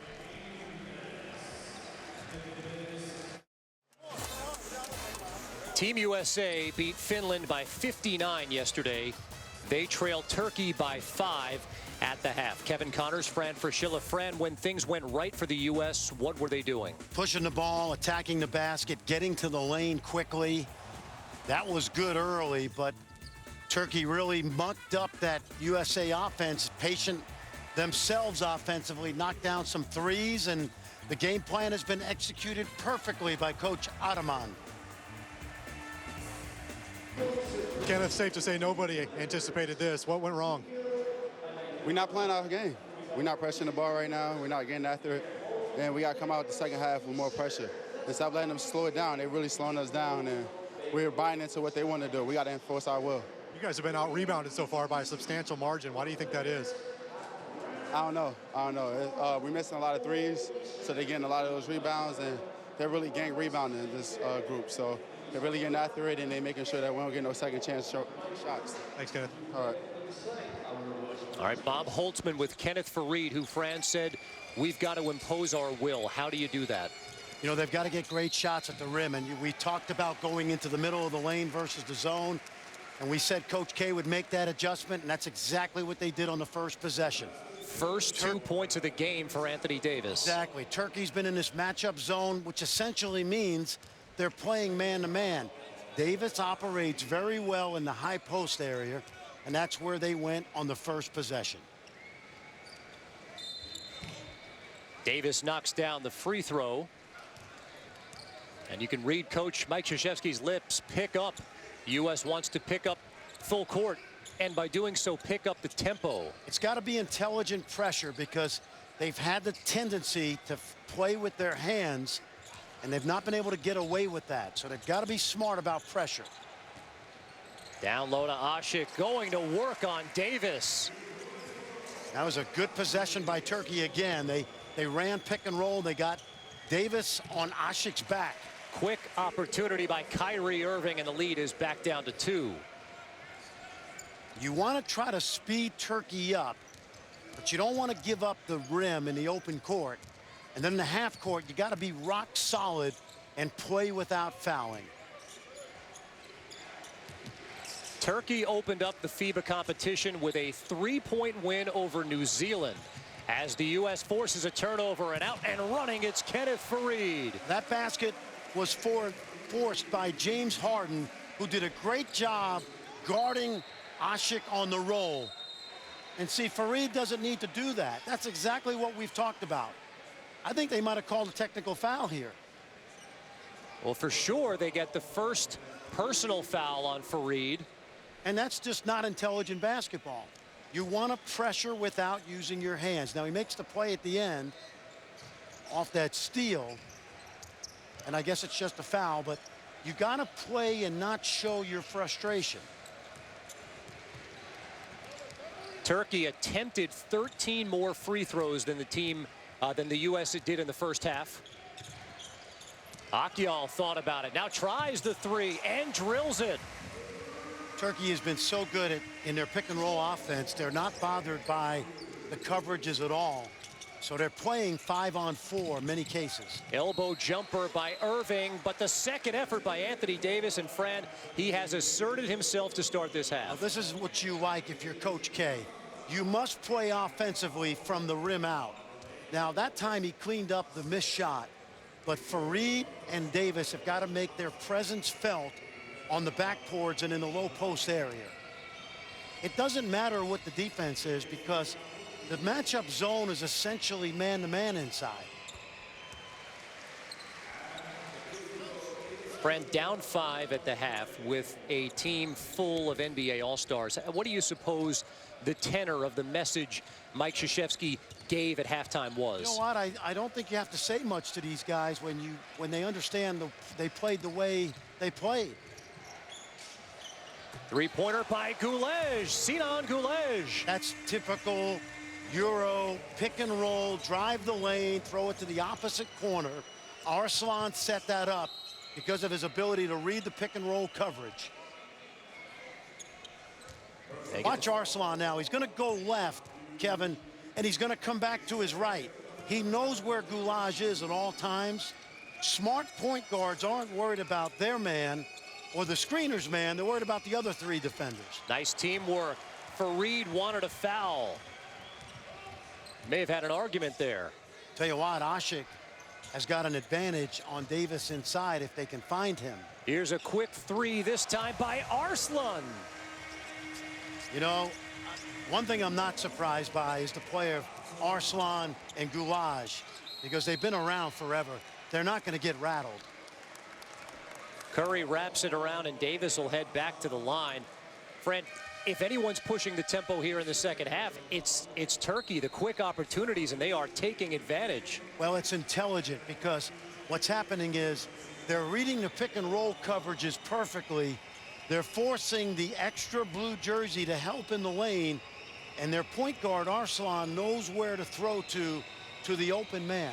Team USA beat Finland by 59 yesterday. They trailed Turkey by 5 at the half. Kevin Connors, Fran Fraschilla. Fran, when things went right for the U.S., what were they doing? Pushing the ball, attacking the basket, getting to the lane quickly. That was good early, but Turkey really mucked up that USA offense, patient themselves offensively, knocked down some threes, and the game plan has been executed perfectly by Coach Ataman. Ken, it's safe to say nobody anticipated this. What went wrong? We're not playing our game. We're not pressuring the ball right now. We're not getting after it. And we got to come out the second half with more pressure. And stop letting them slow it down. They're really slowing us down, and we're buying into what they want to do. We got to enforce our will. You guys have been out-rebounded so far by a substantial margin. Why do you think that is? I don't know. We're missing a lot of threes, so they're getting a lot of those rebounds, and they're really gang rebounding in this group. So they're really getting after it, and they're making sure that we don't get no second chance shots. Thanks, Kenneth. All right. All right, Bob Holtzman with Kenneth Faried, who Fran said, we've got to impose our will. How do you do that? You know, they've got to get great shots at the rim, and we talked about going into the middle of the lane versus the zone, and we said Coach K would make that adjustment, and that's exactly what they did on the first possession. First 2 points of the game for Anthony Davis. Exactly. Turkey's been in this matchup zone, which essentially means they're playing man-to-man. Davis operates very well in the high post area, and that's where they went on the first possession. Davis knocks down the free throw. And you can read Coach Mike Krzyzewski's lips. Pick up. U.S. wants to pick up full court, and by doing so, pick up the tempo. It's got to be intelligent pressure because they've had the tendency to play with their hands, and they've not been able to get away with that. So they've got to be smart about pressure. Down low to Ashik, going to work on Davis. That was a good possession by Turkey again. They ran pick and roll. They got Davis on Ashik's back. Quick opportunity by Kyrie Irving, and the lead is back down to 2. You want to try to speed Turkey up, but you don't want to give up the rim in the open court. And then in the half court, you got to be rock solid and play without fouling. Turkey opened up the FIBA competition with a 3-point win over New Zealand. As the U.S. forces a turnover, and out and running, it's Kenneth Faried. That basket was forced by James Harden, who did a great job guarding Ashik on the roll. And see, Faried doesn't need to do that. That's exactly what we've talked about. I think they might have called a technical foul here. Well, for sure, they get the first personal foul on Faried. And that's just not intelligent basketball. You want to pressure without using your hands. Now, he makes the play at the end off that steal. And I guess it's just a foul, but you got to play and not show your frustration. Turkey attempted 13 more free throws than the U.S. did in the first half. Akyol thought about it. Now tries the three and drills it. Turkey has been so good in their pick and roll offense. They're not bothered by the coverages at all. So they're playing 5-on-4 in many cases. Elbow jumper by Irving, but the second effort by Anthony Davis, and Fran, he has asserted himself to start this half. Now, this is what you like if you're Coach K. You must play offensively from the rim out. Now, that time he cleaned up the missed shot, but Faried and Davis have got to make their presence felt on the backboards and in the low post area. It doesn't matter what the defense is, because The matchup zone is essentially man-to-man inside. Friend, down 5 at the half with a team full of NBA All-Stars. What do you suppose the tenor of the message Mike Krzyzewski gave at halftime was? You know what? I don't think you have to say much to these guys when they understand they played the way they played. Three-pointer by Goulet. Sinan Goulet. That's typical Euro pick and roll, drive the lane, throw it to the opposite corner. Arslan set that up because of his ability to read the pick and roll coverage. Watch Arslan now. He's going to go left, Kevin, and he's going to come back to his right. He knows where Goulet is at all times. Smart point guards aren't worried about their man or the screener's man. They're worried about the other 3 defenders. Nice teamwork. Fareed wanted a foul. May have had an argument there. Tell you what, Ashik has got an advantage on Davis inside if they can find him. Here's a quick 3 this time by Arslan. You know, one thing I'm not surprised by is the play of Arslan and Goulet, because they've been around forever. They're not going to get rattled. Curry wraps it around, and Davis will head back to the line. Friend, if anyone's pushing the tempo here in the second half, it's Turkey. The quick opportunities, and they are taking advantage. Well, it's intelligent, because what's happening is they're reading the pick and roll coverages perfectly. They're forcing the extra blue jersey to help in the lane, and their point guard Arslan knows where to throw to the open man.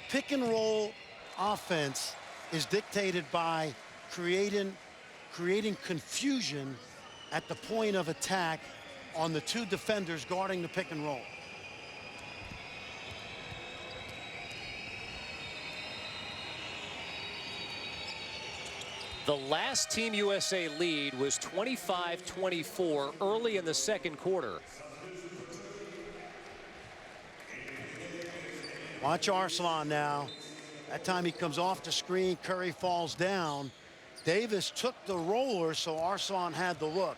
Pick and roll offense is dictated by creating confusion at the point of attack on the 2 defenders guarding the pick and roll. The last Team USA lead was 25-24 early in the second quarter. Watch Arslan now. That time he comes off the screen. Curry falls down. Davis took the roller, so Arslan had the look.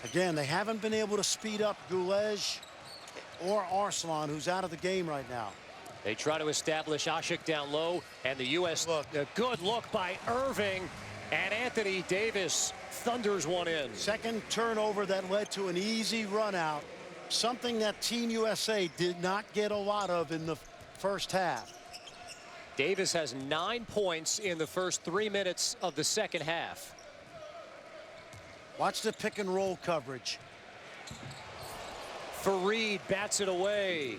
Again, they haven't been able to speed up Goulet or Arslan, who's out of the game right now. They try to establish Ashik down low, and the U.S. Look. A good look by Irving, and Anthony Davis thunders one in. Second turnover that led to an easy run out, something that Team USA did not get a lot of in the first half. Davis has 9 points in the first 3 minutes of the second half. Watch the pick and roll coverage. Fareed bats it away.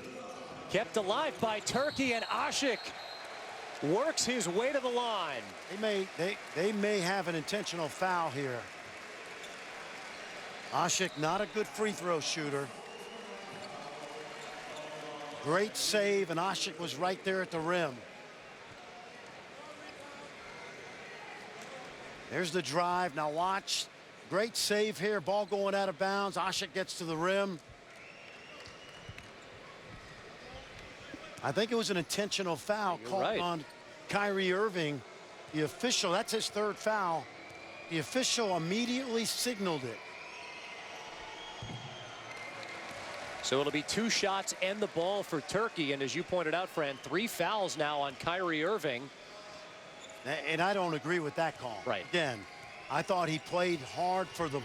Kept alive by Turkey, and Ashik works his way to the line. They may have an intentional foul here. Ashik, not a good free throw shooter. Great save, and Ashik was right there at the rim. There's the drive. Now watch. Great save here. Ball going out of bounds. Ashik gets to the rim. I think it was an intentional foul called on Kyrie Irving. The official, that's his 3rd foul. The official immediately signaled it. So it'll be 2 shots and the ball for Turkey. And as you pointed out, friend, 3 fouls now on Kyrie Irving. And I don't agree with that call. Right. Again, I thought he played hard for the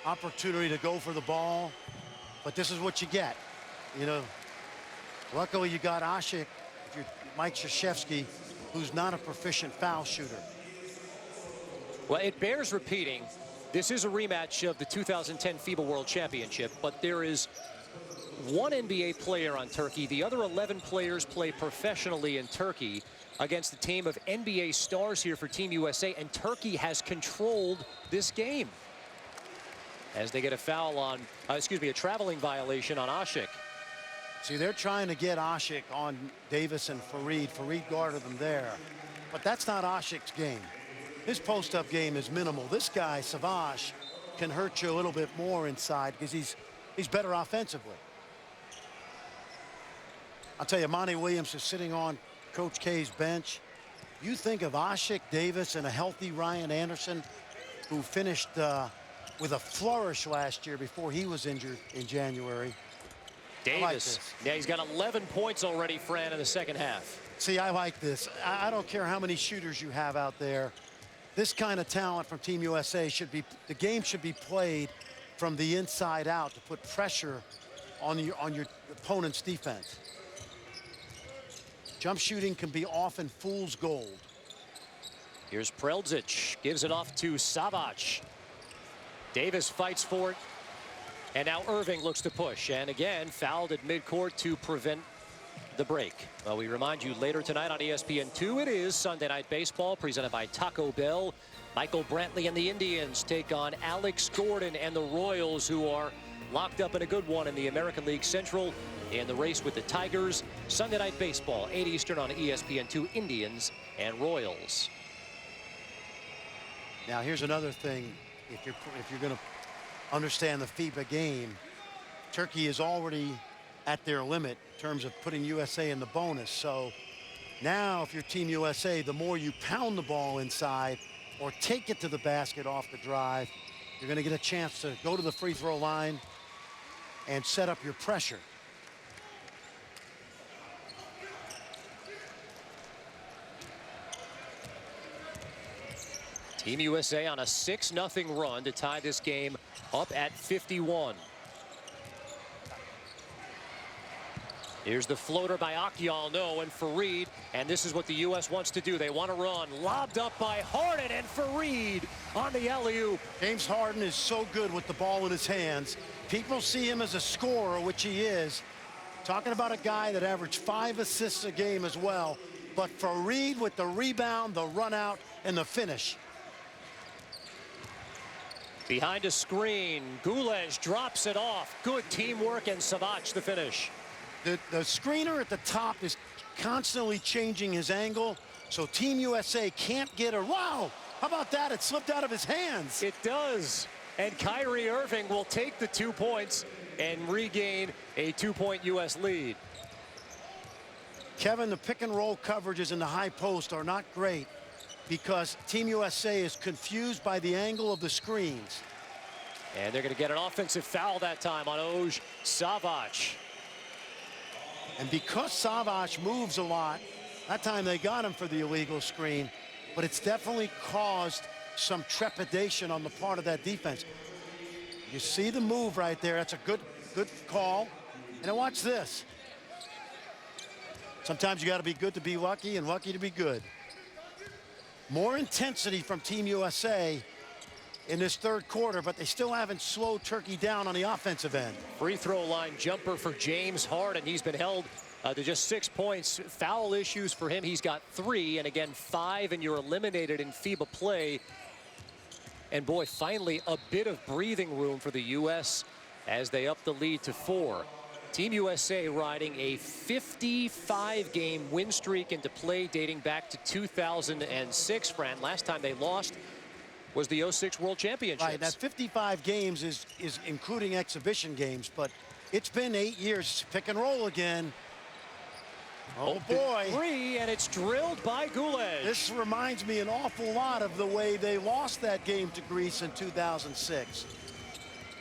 opportunity to go for the ball. But this is what you get. You know, luckily you got Ashik, if you're Mike Krzyzewski, who's not a proficient foul shooter. Well, it bears repeating. This is a rematch of the 2010 FIBA World Championship, but there is 1 NBA player on Turkey. The other 11 players play professionally in Turkey against a team of NBA stars here for Team USA, and Turkey has controlled this game as they get a foul on, a traveling violation on Ashik. See, they're trying to get Ashik on Davis and Fareed. Fareed guarded them there. But that's not Ashik's game. His post-up game is minimal. This guy, Savage, can hurt you a little bit more inside because he's better offensively. I'll tell you, Monty Williams is sitting on Coach K's bench. You think of Ashik, Davis, and a healthy Ryan Anderson, who finished with a flourish last year before he was injured in January. Davis. Yeah, he's got 11 points already, Fran, in the second half. See, I like this. I don't care how many shooters you have out there. This kind of talent from Team USA the game should be played from the inside out to put pressure on your opponent's defense. Jump shooting can be often fool's gold. Here's Prelzic, gives it off to Savac. Davis fights for it. And now Irving looks to push. And again, fouled at midcourt to prevent the break. Well, we remind you later tonight on ESPN2, it is Sunday Night Baseball presented by Taco Bell. Michael Brantley and the Indians take on Alex Gordon and the Royals, who are locked up in a good one in the American League Central in the race with the Tigers. Sunday Night Baseball, 8 Eastern on ESPN2, Indians and Royals. Now, here's another thing. If you're going to understand the FIBA game, Turkey is already at their limit in terms of putting USA in the bonus. So now if you're Team USA, the more you pound the ball inside or take it to the basket off the drive, you're going to get a chance to go to the free throw line and set up your pressure. Team USA on a 6-0 run to tie this game up at 51. Here's the floater by Akyalno and Fareed, and this is what the U.S. wants to do. They want to run. Lobbed up by Harden, and Fareed on the alley-oop. James Harden is so good with the ball in his hands. People see him as a scorer, which he is. Talking about a guy that averaged 5 assists a game as well. But Fareed with the rebound, the run out, and the finish. Behind a screen, Gules drops it off. Good teamwork, and Savac the finish. The screener at the top is constantly changing his angle, so Team USA can't get a wow. How about that? It slipped out of his hands. It does. And Kyrie Irving will take the 2 points and regain a 2-point U.S. lead. Kevin, the pick and roll coverages in the high post are not great because Team USA is confused by the angle of the screens. And they're going to get an offensive foul that time on Oj Savac. And because Savac moves a lot, that time they got him for the illegal screen, but it's definitely caused some trepidation on the part of that defense. You see the move right there. That's a good call. And now watch this. Sometimes you got to be good to be lucky and lucky to be good. More intensity from Team USA in this third quarter, but they still haven't slowed Turkey down on the offensive end. Free throw line jumper for James Harden. He's been held to just 6 points. Foul issues for him. He's got 3, and again 5, and you're eliminated in FIBA play. And boy, finally a bit of breathing room for the U.S. as they up the lead to 4. Team USA riding a 55-game win streak into play dating back to 2006. Fran, last time they lost was the 06 World Championships. Right, that 55 games is including exhibition games, but it's been 8 years. Pick and roll again. Oh boy. 3, and it's drilled by Gules. This reminds me an awful lot of the way they lost that game to Greece in 2006.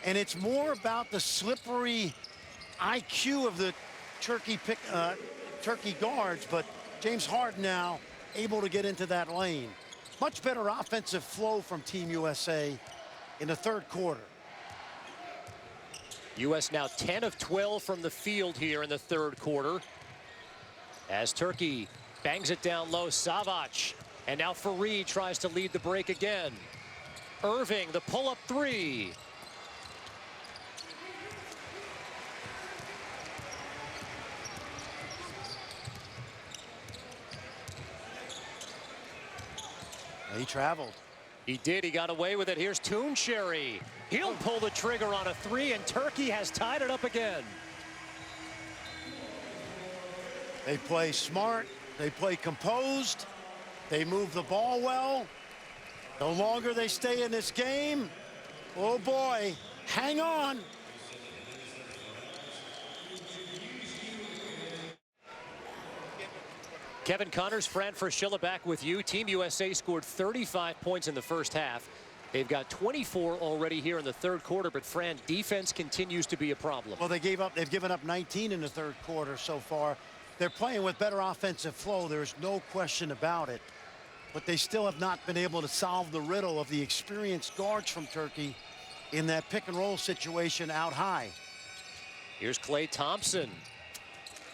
And it's more about the slippery IQ of the Turkey guards, but James Harden now able to get into that lane. Much better offensive flow from Team USA in the third quarter. U.S. now 10 of 12 from the field here in the third quarter. As Turkey bangs it down low, Savac. And now Fareed tries to lead the break again. Irving, the pull-up 3. He traveled. He did. He got away with it. Here's Tooncherry. He'll pull the trigger on a 3, and Turkey has tied it up again. They play smart. They play composed. They move the ball well. The longer they stay in this game, oh boy, hang on. Kevin Connors, Fran Fraschilla back with you. Team USA scored 35 points in the first half. They've got 24 already here in the third quarter, but Fran, defense continues to be a problem. Well, they've given up 19 in the third quarter so far. They're playing with better offensive flow. There's no question about it. But they still have not been able to solve the riddle of the experienced guards from Turkey in that pick and roll situation out high. Here's Klay Thompson.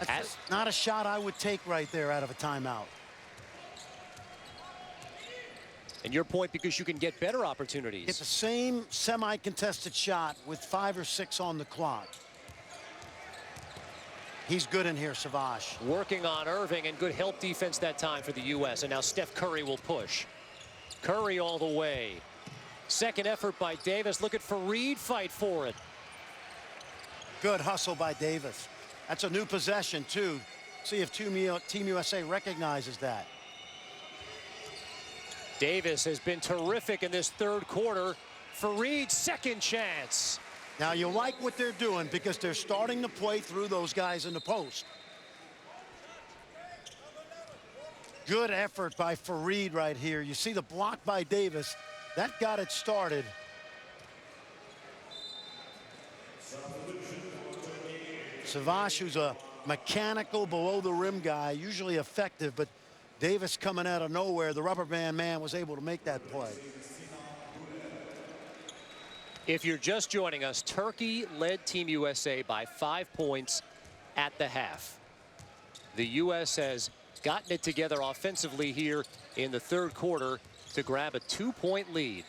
That's not a shot I would take right there out of a timeout. And your point, because you can get better opportunities. Get the same semi-contested shot with 5 or 6 on the clock. He's good in here, Savage. Working on Irving, and good help defense that time for the U.S. And now Steph Curry will push. Curry all the way. Second effort by Davis. Look at Fareed fight for it. Good hustle by Davis. That's a new possession, too. See if Team USA recognizes that. Davis has been terrific in this third quarter. Fareed, second chance. Now, you like what they're doing because they're starting to play through those guys in the post. Good effort by Fareed right here. You see the block by Davis. That got it started. Savage, who's a mechanical below-the-rim guy, usually effective, but Davis coming out of nowhere. The rubber band man was able to make that play. If you're just joining us, Turkey led Team USA by 5 points at the half. The U.S. has gotten it together offensively here in the third quarter to grab a 2-point lead.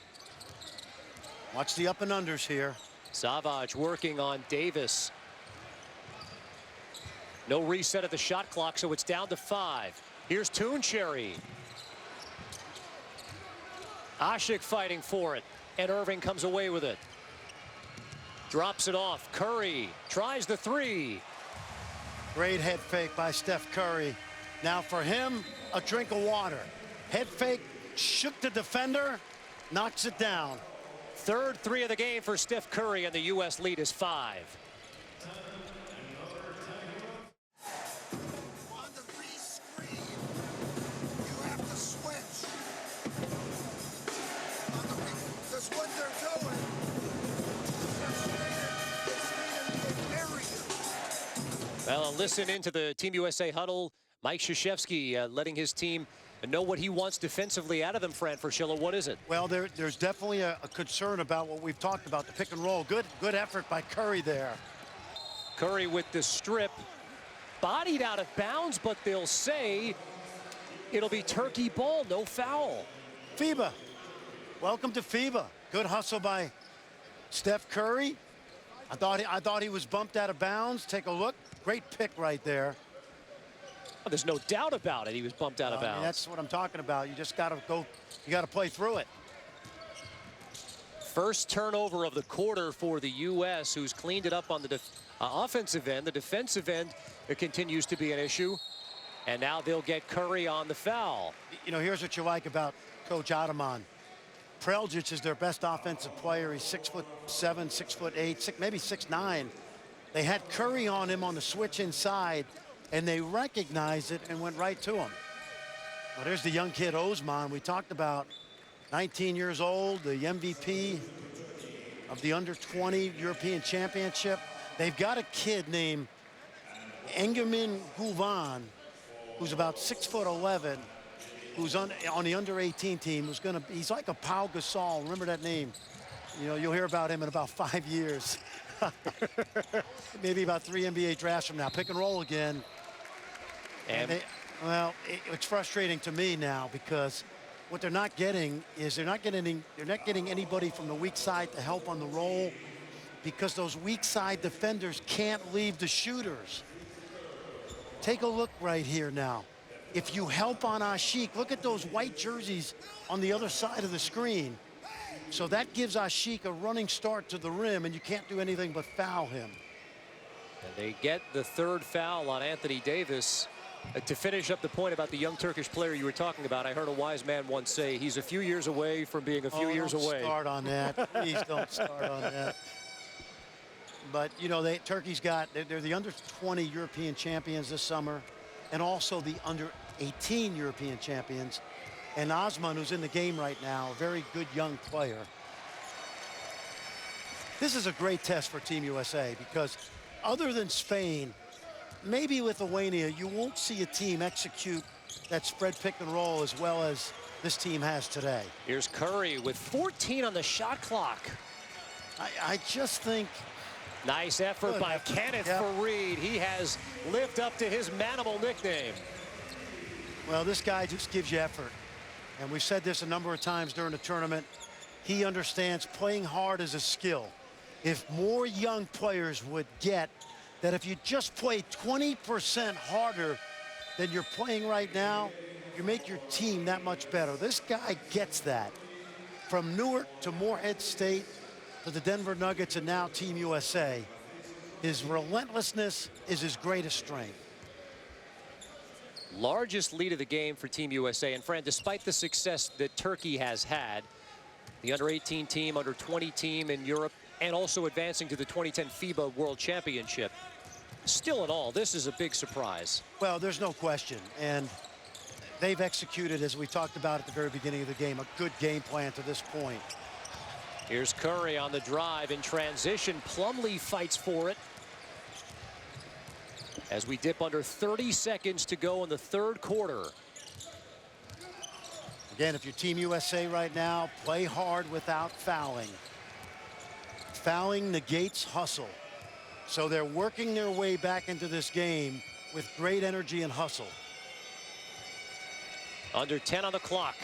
Watch the up and unders here. Savage working on Davis. No reset of the shot clock, so it's down to 5. Here's Tooncherry. Ashik fighting for it, and Irving comes away with it. Drops it off. Curry tries the 3. Great head fake by Steph Curry. Now for him, a drink of water. Head fake, shook the defender, knocks it down. Third 3 of the game for Steph Curry, and the U.S. lead is 5. Well, listen into the Team USA huddle. Mike Krzyzewski letting his team know what he wants defensively out of them, Fran Fraschilla. What is it? Well, there's definitely a concern about what we've talked about, the pick and roll. Good effort by Curry there. Curry with the strip. Bodied out of bounds, but they'll say it'll be Turkey ball, no foul. FIBA. Welcome to FIBA. Good hustle by Steph Curry. I thought he was bumped out of bounds. Take a look. Great pick right there. Oh, there's no doubt about it. He was bumped out of bounds. I mean, that's what I'm talking about. You just got to go. You got to play through it. First turnover of the quarter for the U.S., who's cleaned it up on the offensive end. The defensive end, it continues to be an issue. And now they'll get Curry on the foul. You know, here's what you like about Coach Ataman. Preljic is their best offensive player. He's 6'7", 6'8", maybe 6'9". They had Curry on him on the switch inside, and they recognized it and went right to him. Well, there's the young kid Osman we talked about, 19 years old, the MVP of the under-20 European Championship. They've got a kid named Engerman Gulvan, who's about 6'11", who's on the under-18 team. He's like a Pau Gasol. Remember that name? You know, you'll hear about him in about 5 years. Maybe about 3 NBA drafts from now. Pick and roll again. Well, it's frustrating to me now because what they're not getting is they're not getting anybody from the weak side to help on the roll because those weak side defenders can't leave the shooters. Take a look right here now. If you help on Ashik, look at those white jerseys on the other side of the screen. So that gives Ashik a running start to the rim, and you can't do anything but foul him. And they get the third foul on Anthony Davis. To finish up the point about the young Turkish player you were talking about, I heard a wise man once say he's a few years away from being a few years away. Don't start on that. Please don't start on that. But, you know, Turkey's they're the under-20 European champions this summer and also the under-18 European champions. And Osman, who's in the game right now, a very good young player. This is a great test for Team USA because other than Spain, maybe Lithuania, you won't see a team execute that spread pick and roll as well as this team has today. Here's Curry with 14 on the shot clock. I just think... Nice effort Good by effort. Kenneth Yep. Faried. He has lived up to his manimal nickname. Well, this guy just gives you effort. And we've said this a number of times during the tournament. He understands playing hard is a skill. If more young players would get that if you just play 20% harder than you're playing right now, you make your team that much better. This guy gets that. From Newark to Morehead State to the Denver Nuggets and now Team USA, his relentlessness is his greatest strength. Largest lead of the game for Team USA. And Fran, despite the success that Turkey has had, the under-18 team, under-20 team in Europe, and also advancing to the 2010 FIBA World Championship, still in all, this is a big surprise. Well, there's no question. And they've executed, as we talked about at the very beginning of the game, a good game plan to this point. Here's Curry on the drive in transition. Plumlee fights for it. As we dip under 30 seconds to go in the third quarter. Again, if you're Team USA right now, play hard without fouling. Fouling negates hustle. So they're working their way back into this game with great energy and hustle. Under 10 on the clock.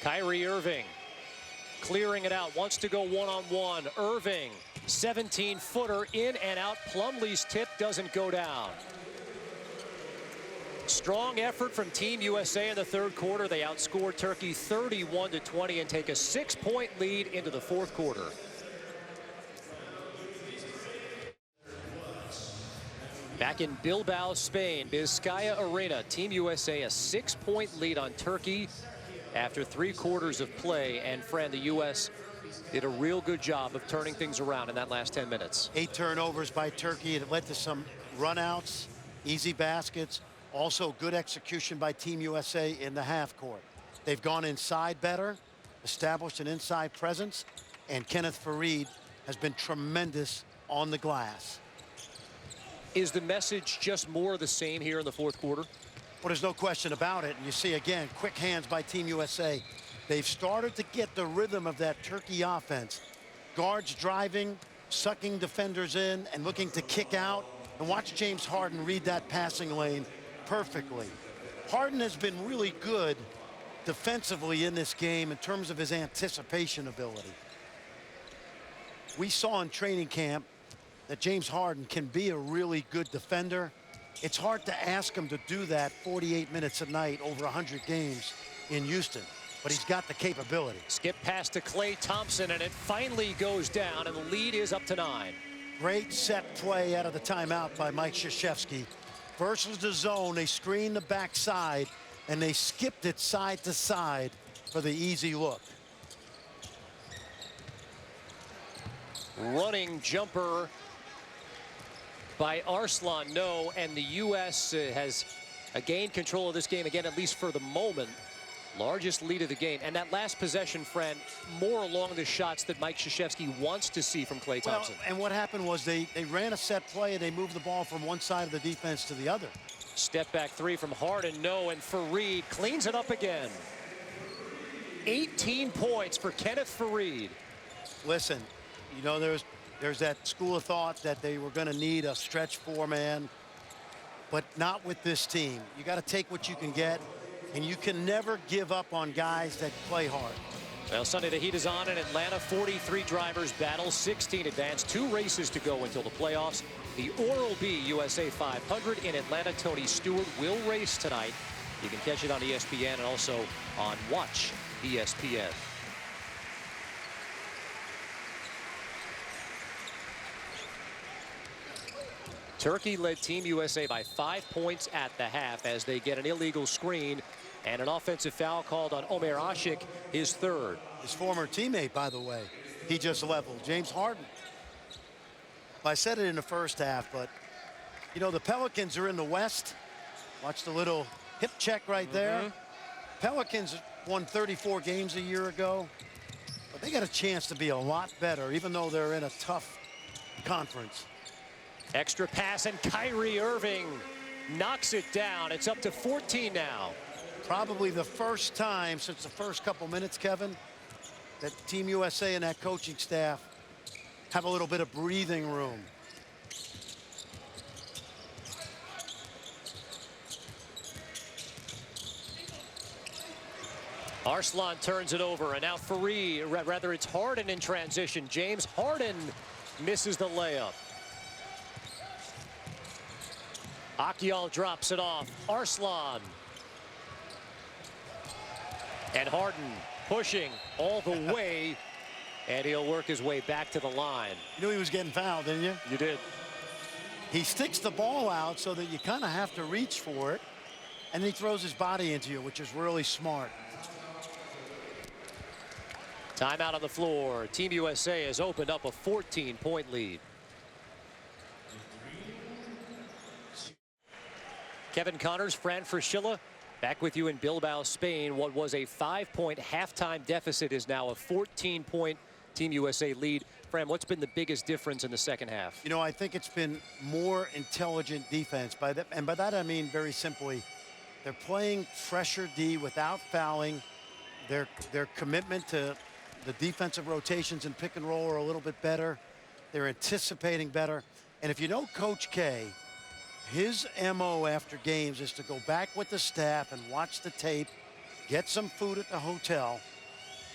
Kyrie Irving clearing it out, wants to go one-on-one. Irving, 17-footer in and out. Plumlee's tip doesn't go down. Strong effort from Team USA in the third quarter. They outscored Turkey 31-20 and take a 6-point lead into the fourth quarter. Back in Bilbao, Spain, Vizcaya Arena, Team USA a 6-point lead on Turkey after 3 quarters of play. And Fran, the U.S. did a real good job of turning things around in that last 10 minutes. 8 turnovers by Turkey. It led to some runouts, easy baskets. Also good execution by Team USA in the half court. They've gone inside better, established an inside presence, and Kenneth Faried has been tremendous on the glass. Is the message just more of the same here in the fourth quarter? Well, there's no question about it. And you see, again, quick hands by Team USA. They've started to get the rhythm of that Turkey offense. Guards driving, sucking defenders in, and looking to kick out. And watch James Harden read that passing lane perfectly. Harden has been really good defensively in this game in terms of his anticipation ability. We saw in training camp that James Harden can be a really good defender. It's hard to ask him to do that 48 minutes a night over 100 games in Houston, but he's got the capability. Skip pass to Klay Thompson, and it finally goes down, and the lead is up to 9. Great set play out of the timeout by Mike Krzyzewski. Versus the zone, they screened the backside, and they skipped it side to side for the easy look. Running jumper by Arslan, no, and the U.S. has gained control of this game again, at least for the moment. Largest lead of the game. And that last possession, friend, more along the shots that Mike Krzyzewski wants to see from Klay Thompson. Well, and what happened was they ran a set play and they moved the ball from one side of the defense to the other. Step back 3 from Harden, no, and Faried cleans it up again. 18 points for Kenneth Faried. Listen, you know, there's that school of thought that they were going to need a stretch 4-man, but not with this team. You got to take what you can get, and you can never give up on guys that play hard. Well, Sunday the heat is on in Atlanta. 43 drivers battle, 16 advance, 2 races to go until the playoffs. The Oral-B USA 500 in Atlanta. Tony Stewart will race tonight. You can catch it on ESPN and also on Watch ESPN. Turkey led Team USA by 5 points at the half as they get an illegal screen and an offensive foul called on Omer Asik, his 3rd. His former teammate, by the way, he just leveled. James Harden. I said it in the first half, but, you know, the Pelicans are in the West. Watch the little hip check right there. Pelicans won 34 games a year ago. But they got a chance to be a lot better, even though they're in a tough conference. Extra pass, and Kyrie Irving knocks it down. It's up to 14 now. Probably the first time since the first couple minutes, Kevin, that Team USA and that coaching staff have a little bit of breathing room. Arslan turns it over, and now rather it's Harden in transition. James Harden misses the layup. Akyol drops it off. Arslan. And Harden pushing all the way, and he'll work his way back to the line. You knew he was getting fouled, didn't you? You did. He sticks the ball out so that you kind of have to reach for it, and then he throws his body into you, which is really smart. Timeout on the floor. Team USA has opened up a 14-point lead. Kevin Connors, Fran Fraschilla, back with you in Bilbao, Spain. What was a 5-point halftime deficit is now a 14-point Team USA lead. Fran, what's been the biggest difference in the second half? You know, I think it's been more intelligent defense. And by that I mean very simply, they're playing fresher D without fouling. Their commitment to the defensive rotations and pick and roll are a little bit better. They're anticipating better. And if you know Coach K, his MO after games is to go back with the staff and watch the tape, get some food at the hotel.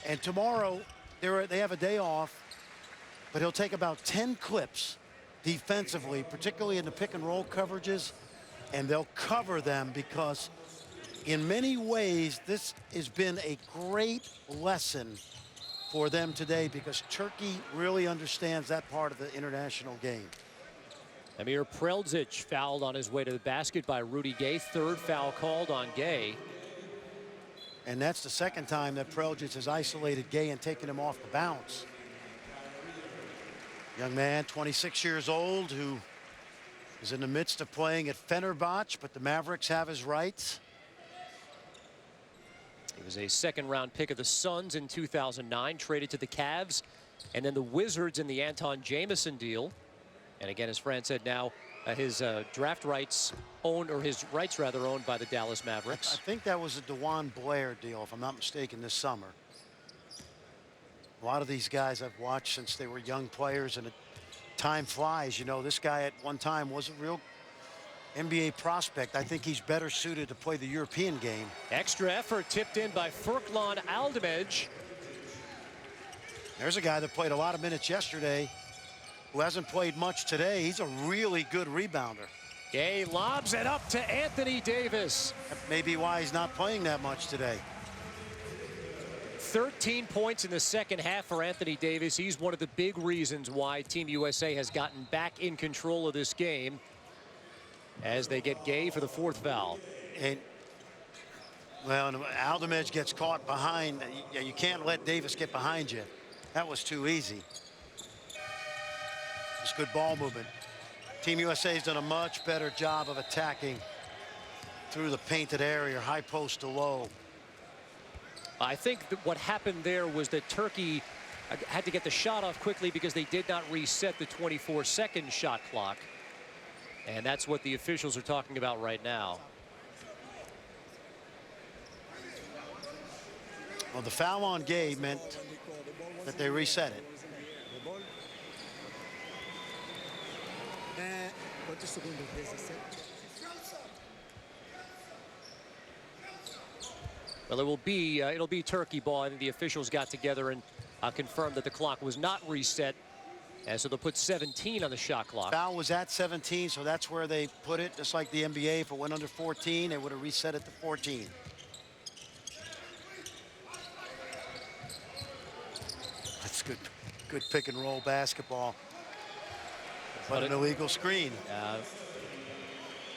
And tomorrow, they have a day off, but he'll take about 10 clips defensively, particularly in the pick and roll coverages, and they'll cover them because in many ways, this has been a great lesson for them today because Turkey really understands that part of the international game. Amir Prelzic fouled on his way to the basket by Rudy Gay. Third foul called on Gay. And that's the second time that Prelzic has isolated Gay and taken him off the bounce. Young man, 26 years old, who is in the midst of playing at Fenerbahce, but the Mavericks have his rights. He was a second-round pick of the Suns in 2009, traded to the Cavs, and then the Wizards in the Anton Jamison deal. And again, as Fran said, now his draft rights owned, or his rights rather, owned by the Dallas Mavericks. I think that was a DeJuan Blair deal, if I'm not mistaken, this summer. A lot of these guys I've watched since they were young players, and time flies. You know, this guy at one time was a real NBA prospect. I think he's better suited to play the European game. Extra effort tipped in by Furkan Aldamec. There's a guy that played a lot of minutes yesterday who hasn't played much today. He's a really good rebounder. Gay lobs it up to Anthony Davis. That may be why he's not playing that much today. 13 points in the second half for Anthony Davis. He's one of the big reasons why Team USA has gotten back in control of this game as they get Gay for the fourth foul. And well, Aldamec gets caught behind. You can't let Davis get behind you. That was too easy. It's good ball movement. Team USA has done a much better job of attacking through the painted area, high post to low. I think that what happened there was that Turkey had to get the shot off quickly because they did not reset the 24-second shot clock. And that's what the officials are talking about right now. Well, the foul on Gay meant that they reset it. Well, it'll be Turkey ball. I think the officials got together and confirmed that the clock was not reset. And so they'll put 17 on the shot clock. Foul was at 17, so that's where they put it. Just like the NBA, if it went under 14, they would have reset it to 14. That's good pick and roll basketball. But an illegal screen.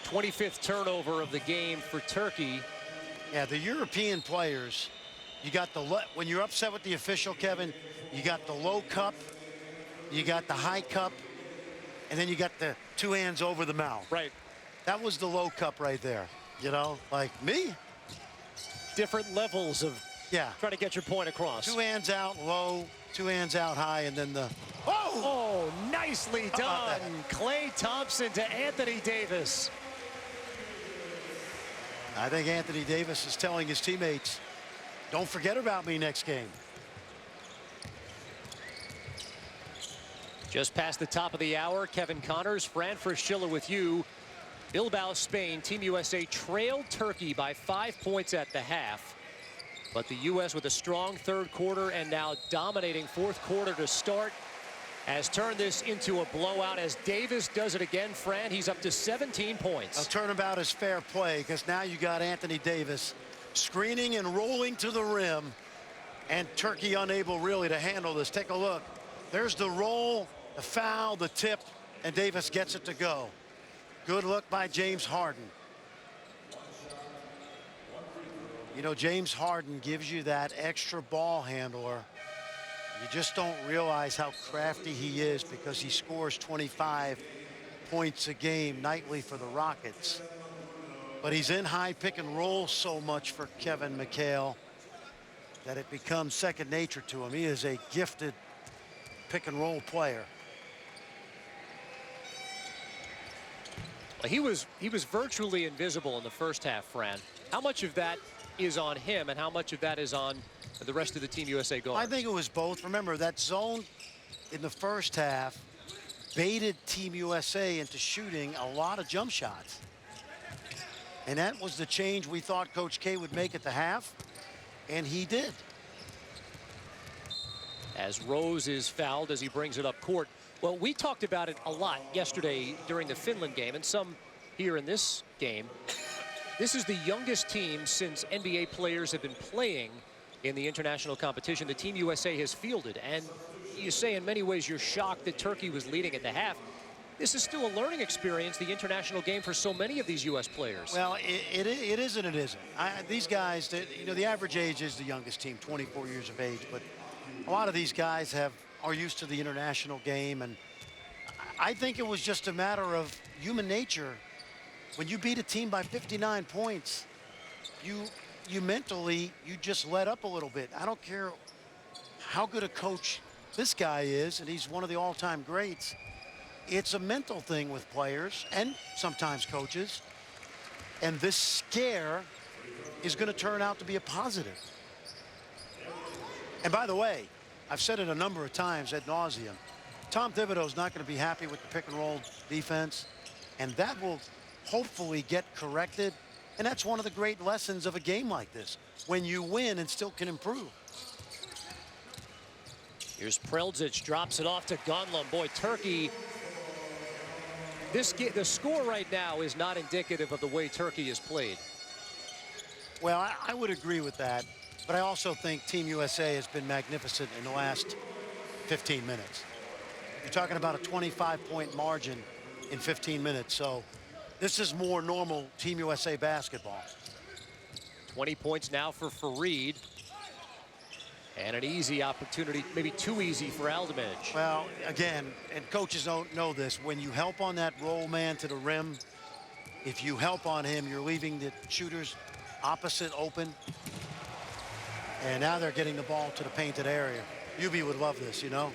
25th turnover of the game for Turkey. Yeah, the European players, you got when you're upset with the official, Kevin, you got the low cup, you got the high cup, and then you got the two hands over the mouth. Right. That was the low cup right there. You know, like me. Different levels of Yeah. Try to get your point across. 2 hands out low, 2 hands out high, and then the... Oh, nicely done. Klay Thompson to Anthony Davis. I think Anthony Davis is telling his teammates, don't forget about me next game. Just past the top of the hour, Kevin Connors, Fran Frischiller with you. Bilbao, Spain, Team USA trailed Turkey by 5 points at the half. But the U.S. with a strong third quarter and now dominating fourth quarter to start has turned this into a blowout as Davis does it again. Fran, he's up to 17 points. A turnabout is fair play because now you got Anthony Davis screening and rolling to the rim, and Turkey unable really to handle this. Take a look. There's the roll, the foul, the tip, and Davis gets it to go. Good look by James Harden. You know, James Harden gives you that extra ball handler. You just don't realize how crafty he is because he scores 25 points a game nightly for the Rockets. But he's in high pick and roll so much for Kevin McHale that it becomes second nature to him. He is a gifted pick and roll player. He was virtually invisible in the first half, Fran. How much of that is on him and how much of that is on the rest of the Team USA guards? I think it was both. Remember, that zone in the first half baited Team USA into shooting a lot of jump shots. And that was the change we thought Coach K would make at the half, and he did. As Rose is fouled as he brings it up court. Well, we talked about it a lot yesterday during the Finland game and some here in this game. This is the youngest team since NBA players have been playing in the international competition the Team USA has fielded. And you say in many ways you're shocked that Turkey was leading at the half. This is still a learning experience, the international game, for so many of these U.S. players. Well, it is and it isn't. These guys, you know, the average age is the youngest team, 24 years of age. But a lot of these guys are used to the international game. And I think it was just a matter of human nature. When you beat a team by 59 points, you mentally, you just let up a little bit. I don't care how good a coach this guy is, and he's one of the all-time greats. It's a mental thing with players and sometimes coaches. And this scare is going to turn out to be a positive. And by the way, I've said it a number of times ad nauseum. Tom Thibodeau's not going to be happy with the pick and roll defense, and that will hopefully get corrected. And that's one of the great lessons of a game like this, when you win and still can improve. Here's Prelzic, drops it off to Gunlum. Boy, Turkey, the score right now is not indicative of the way Turkey has played. Well, I would agree with that, but I also think Team USA has been magnificent in the last 15 minutes. You're talking about a 25-point margin in 15 minutes, so this is more normal Team USA basketball. 20 points now for Fareed. And an easy opportunity, maybe too easy for Aldimich. Well, again, and coaches don't know this, when you help on that roll man to the rim, if you help on him, you're leaving the shooters opposite open. And now they're getting the ball to the painted area. UB would love this, you know.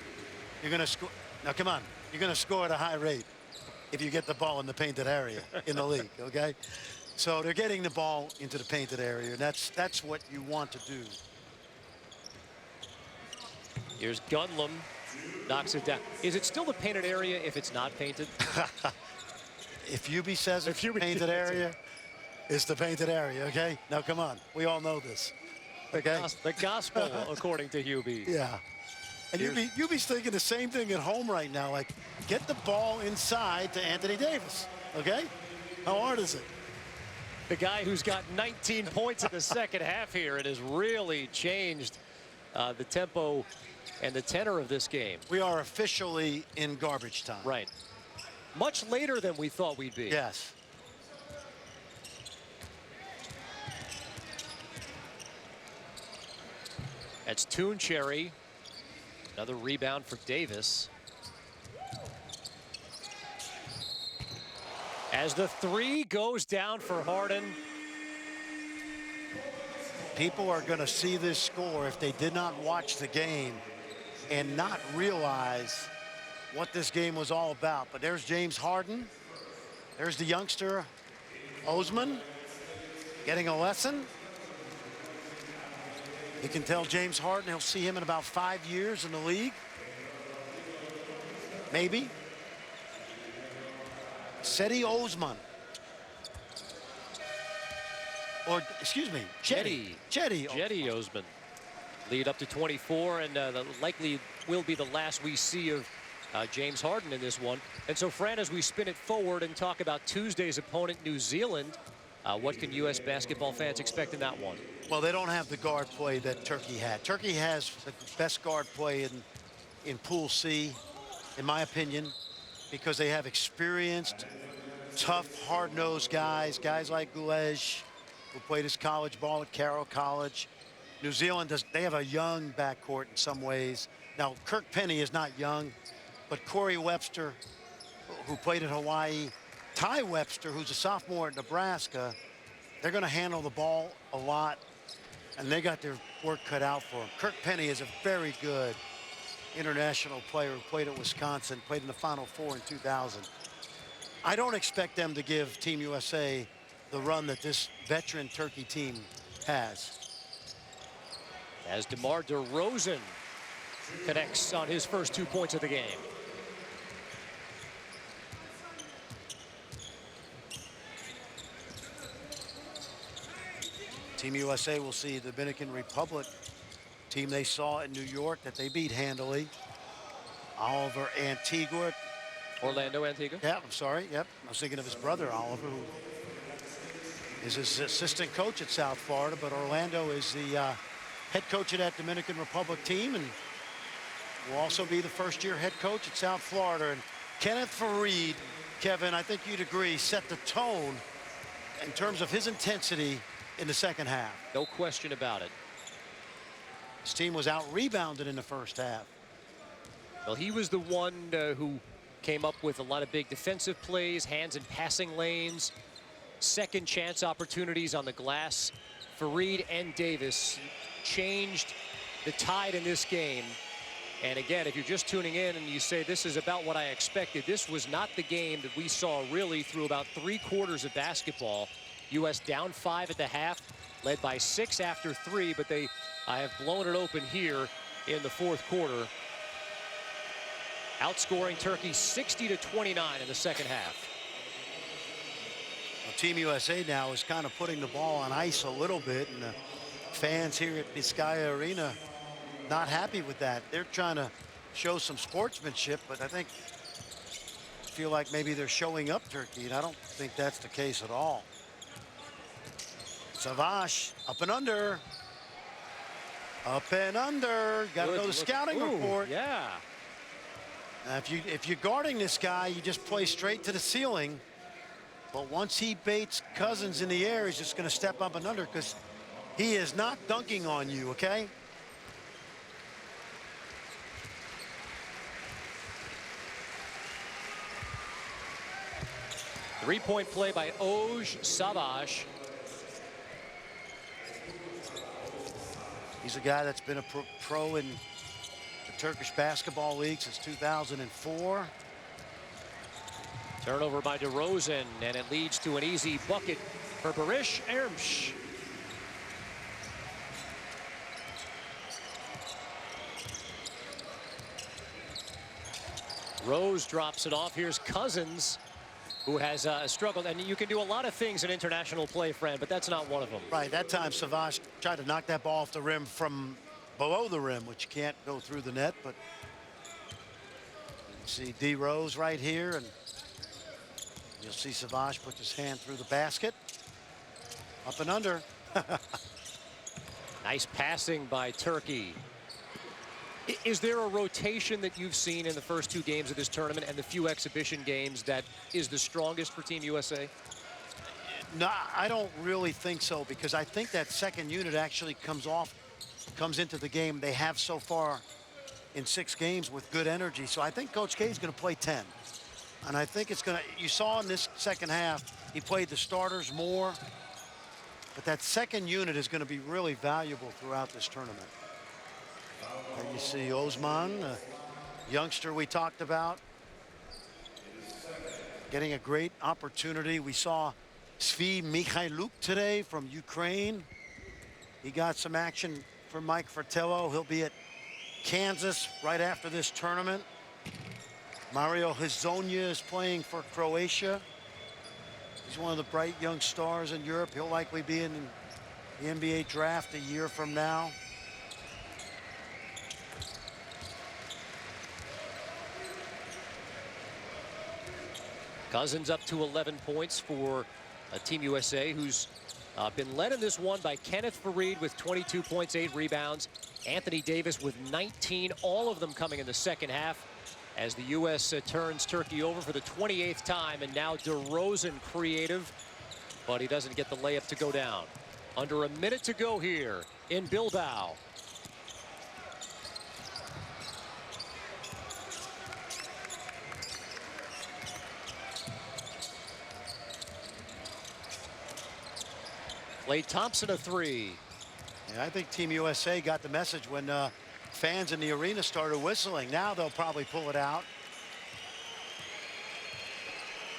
You're going to score. Now, come on. You're going to score at a high rate if you get the ball in the painted area in the league, okay? So they're getting the ball into the painted area, and that's what you want to do. Here's Gunlum, knocks it down. Is it still the painted area if it's not painted? If UB says it's the painted area, it's the painted area, okay? Now, come on. We all know this, okay? The gospel, according to UB. Yeah. And UB's thinking the same thing at home right now, like, get the ball inside to Anthony Davis, okay? How hard is it? The guy who's got 19 points in the second half here and has really changed the tempo and the tenor of this game. We are officially in garbage time. Right. Much later than we thought we'd be. Yes. That's Toon Cherry. Another rebound for Davis. As the three goes down for Harden. People are going to see this score if they did not watch the game and not realize what this game was all about. But there's James Harden. There's the youngster, Osman, getting a lesson. You can tell James Harden, he'll see him in about 5 years in the league. Maybe. Seti Osman. Or, excuse me, Jetty Osman. Lead up to 24, and likely will be the last we see of James Harden in this one. And so, Fran, as we spin it forward and talk about Tuesday's opponent, New Zealand, what can U.S. basketball fans expect in that one? Well, they don't have the guard play that Turkey had. Turkey has the best guard play in Pool C, in my opinion, because they have experienced, tough, hard-nosed guys like Gulej, who played his college ball at Carroll College. New Zealand, they have a young backcourt in some ways. Now, Kirk Penny is not young, but Corey Webster, who played at Hawaii, Ty Webster, who's a sophomore at Nebraska, they're going to handle the ball a lot, and they got their work cut out for them. Kirk Penny is a very good international player who played at Wisconsin, played in the Final Four in 2000. I don't expect them to give Team USA the run that this veteran Turkey team has. As DeMar DeRozan connects on his first 2 points of the game. Team USA will see the Dominican Republic team they saw in New York that they beat handily. Oliver Antigua. Orlando Antigua? Yeah, I'm sorry. Yep. I was thinking of his brother, Oliver, who is his assistant coach at South Florida, but Orlando is the head coach of that Dominican Republic team and will also be the first-year head coach at South Florida. And Kenneth Faried, Kevin, I think you'd agree, set the tone in terms of his intensity in the second half. No question about it. His team was out-rebounded in the first half. Well, he was the one who came up with a lot of big defensive plays, hands in passing lanes, second chance opportunities on the glass. Faried and Davis changed the tide in this game. And again, if you're just tuning in and you say this is about what I expected, this was not the game that we saw really through about 3 quarters of basketball. U.S. down 5 at the half, led by 6 after 3, but they have blown it open here in the fourth quarter, outscoring Turkey 60-29 in the second half. Well, Team USA now is kind of putting the ball on ice a little bit, and the fans here at Vizcaya Arena not happy with that. They're trying to show some sportsmanship, but I feel like maybe they're showing up Turkey, and I don't think that's the case at all. Savage up and under. Up and under. Got to know the scouting report. Yeah. Now, if you're guarding this guy, you just play straight to the ceiling. But once he baits Cousins in the air, he's just going to step up and under because he is not dunking on you, okay? Three-point play by Oj Savage. He's a guy that's been a pro in the Turkish Basketball League since 2004. Turnover by DeRozan, and it leads to an easy bucket for Barish Ermsh. Rose drops it off. Here's Cousins, who has struggled. And you can do a lot of things in international play, Fran, but that's not one of them. Right, that time Savage tried to knock that ball off the rim from below the rim, which can't go through the net, but you can see D. Rose right here, and you'll see Savage put his hand through the basket. Up and under. Nice passing by Turkey. Is there a rotation that you've seen in the first 2 games of this tournament and the few exhibition games that is the strongest for Team USA? No, I don't really think so, because I think that second unit actually comes into the game they have so far in 6 games with good energy. So I think Coach K is going to play 10. And I think it's going to, you saw in this second half, he played the starters more. But that second unit is going to be really valuable throughout this tournament. There you see Osman, the youngster we talked about, getting a great opportunity. We saw Svi Mikhailuk today from Ukraine. He got some action for Mike Fratello. He'll be at Kansas right after this tournament. Mario Hezonja is playing for Croatia. He's one of the bright young stars in Europe. He'll likely be in the NBA draft a year from now. Cousins up to 11 points for Team USA, who's been led in this one by Kenneth Faried with 22 points, 8 rebounds. Anthony Davis with 19, all of them coming in the second half as the U.S. Turns Turkey over for the 28th time. And now DeRozan creative, but he doesn't get the layup to go down. Under a minute to go here in Bilbao. Klay Thompson a three. Yeah, I think Team USA got the message when fans in the arena started whistling. Now they'll probably pull it out.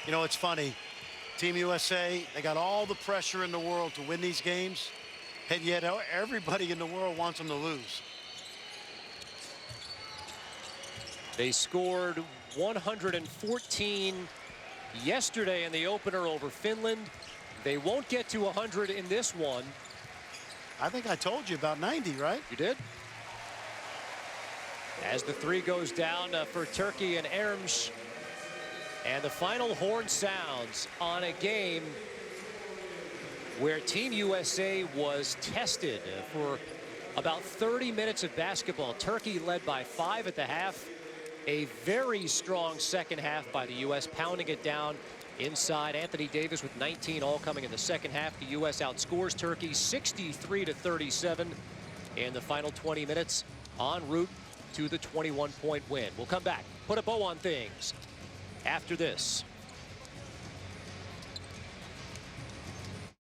You know, it's funny. Team USA, they got all the pressure in the world to win these games, and yet everybody in the world wants them to lose. They scored 114 yesterday in the opener over Finland. They won't get to 100 in this one. I think I told you about 90, right? You did. As the three goes down for Turkey and Erms. And the final horn sounds on a game where Team USA was tested for about 30 minutes of basketball. Turkey led by 5 at the half. A very strong second half by the U.S., pounding it down inside. Anthony Davis with 19, all coming in the second half. The U.S. outscores Turkey 63-37 in the final 20 minutes, en route to the 21-point win. We'll come back, put a bow on things after this.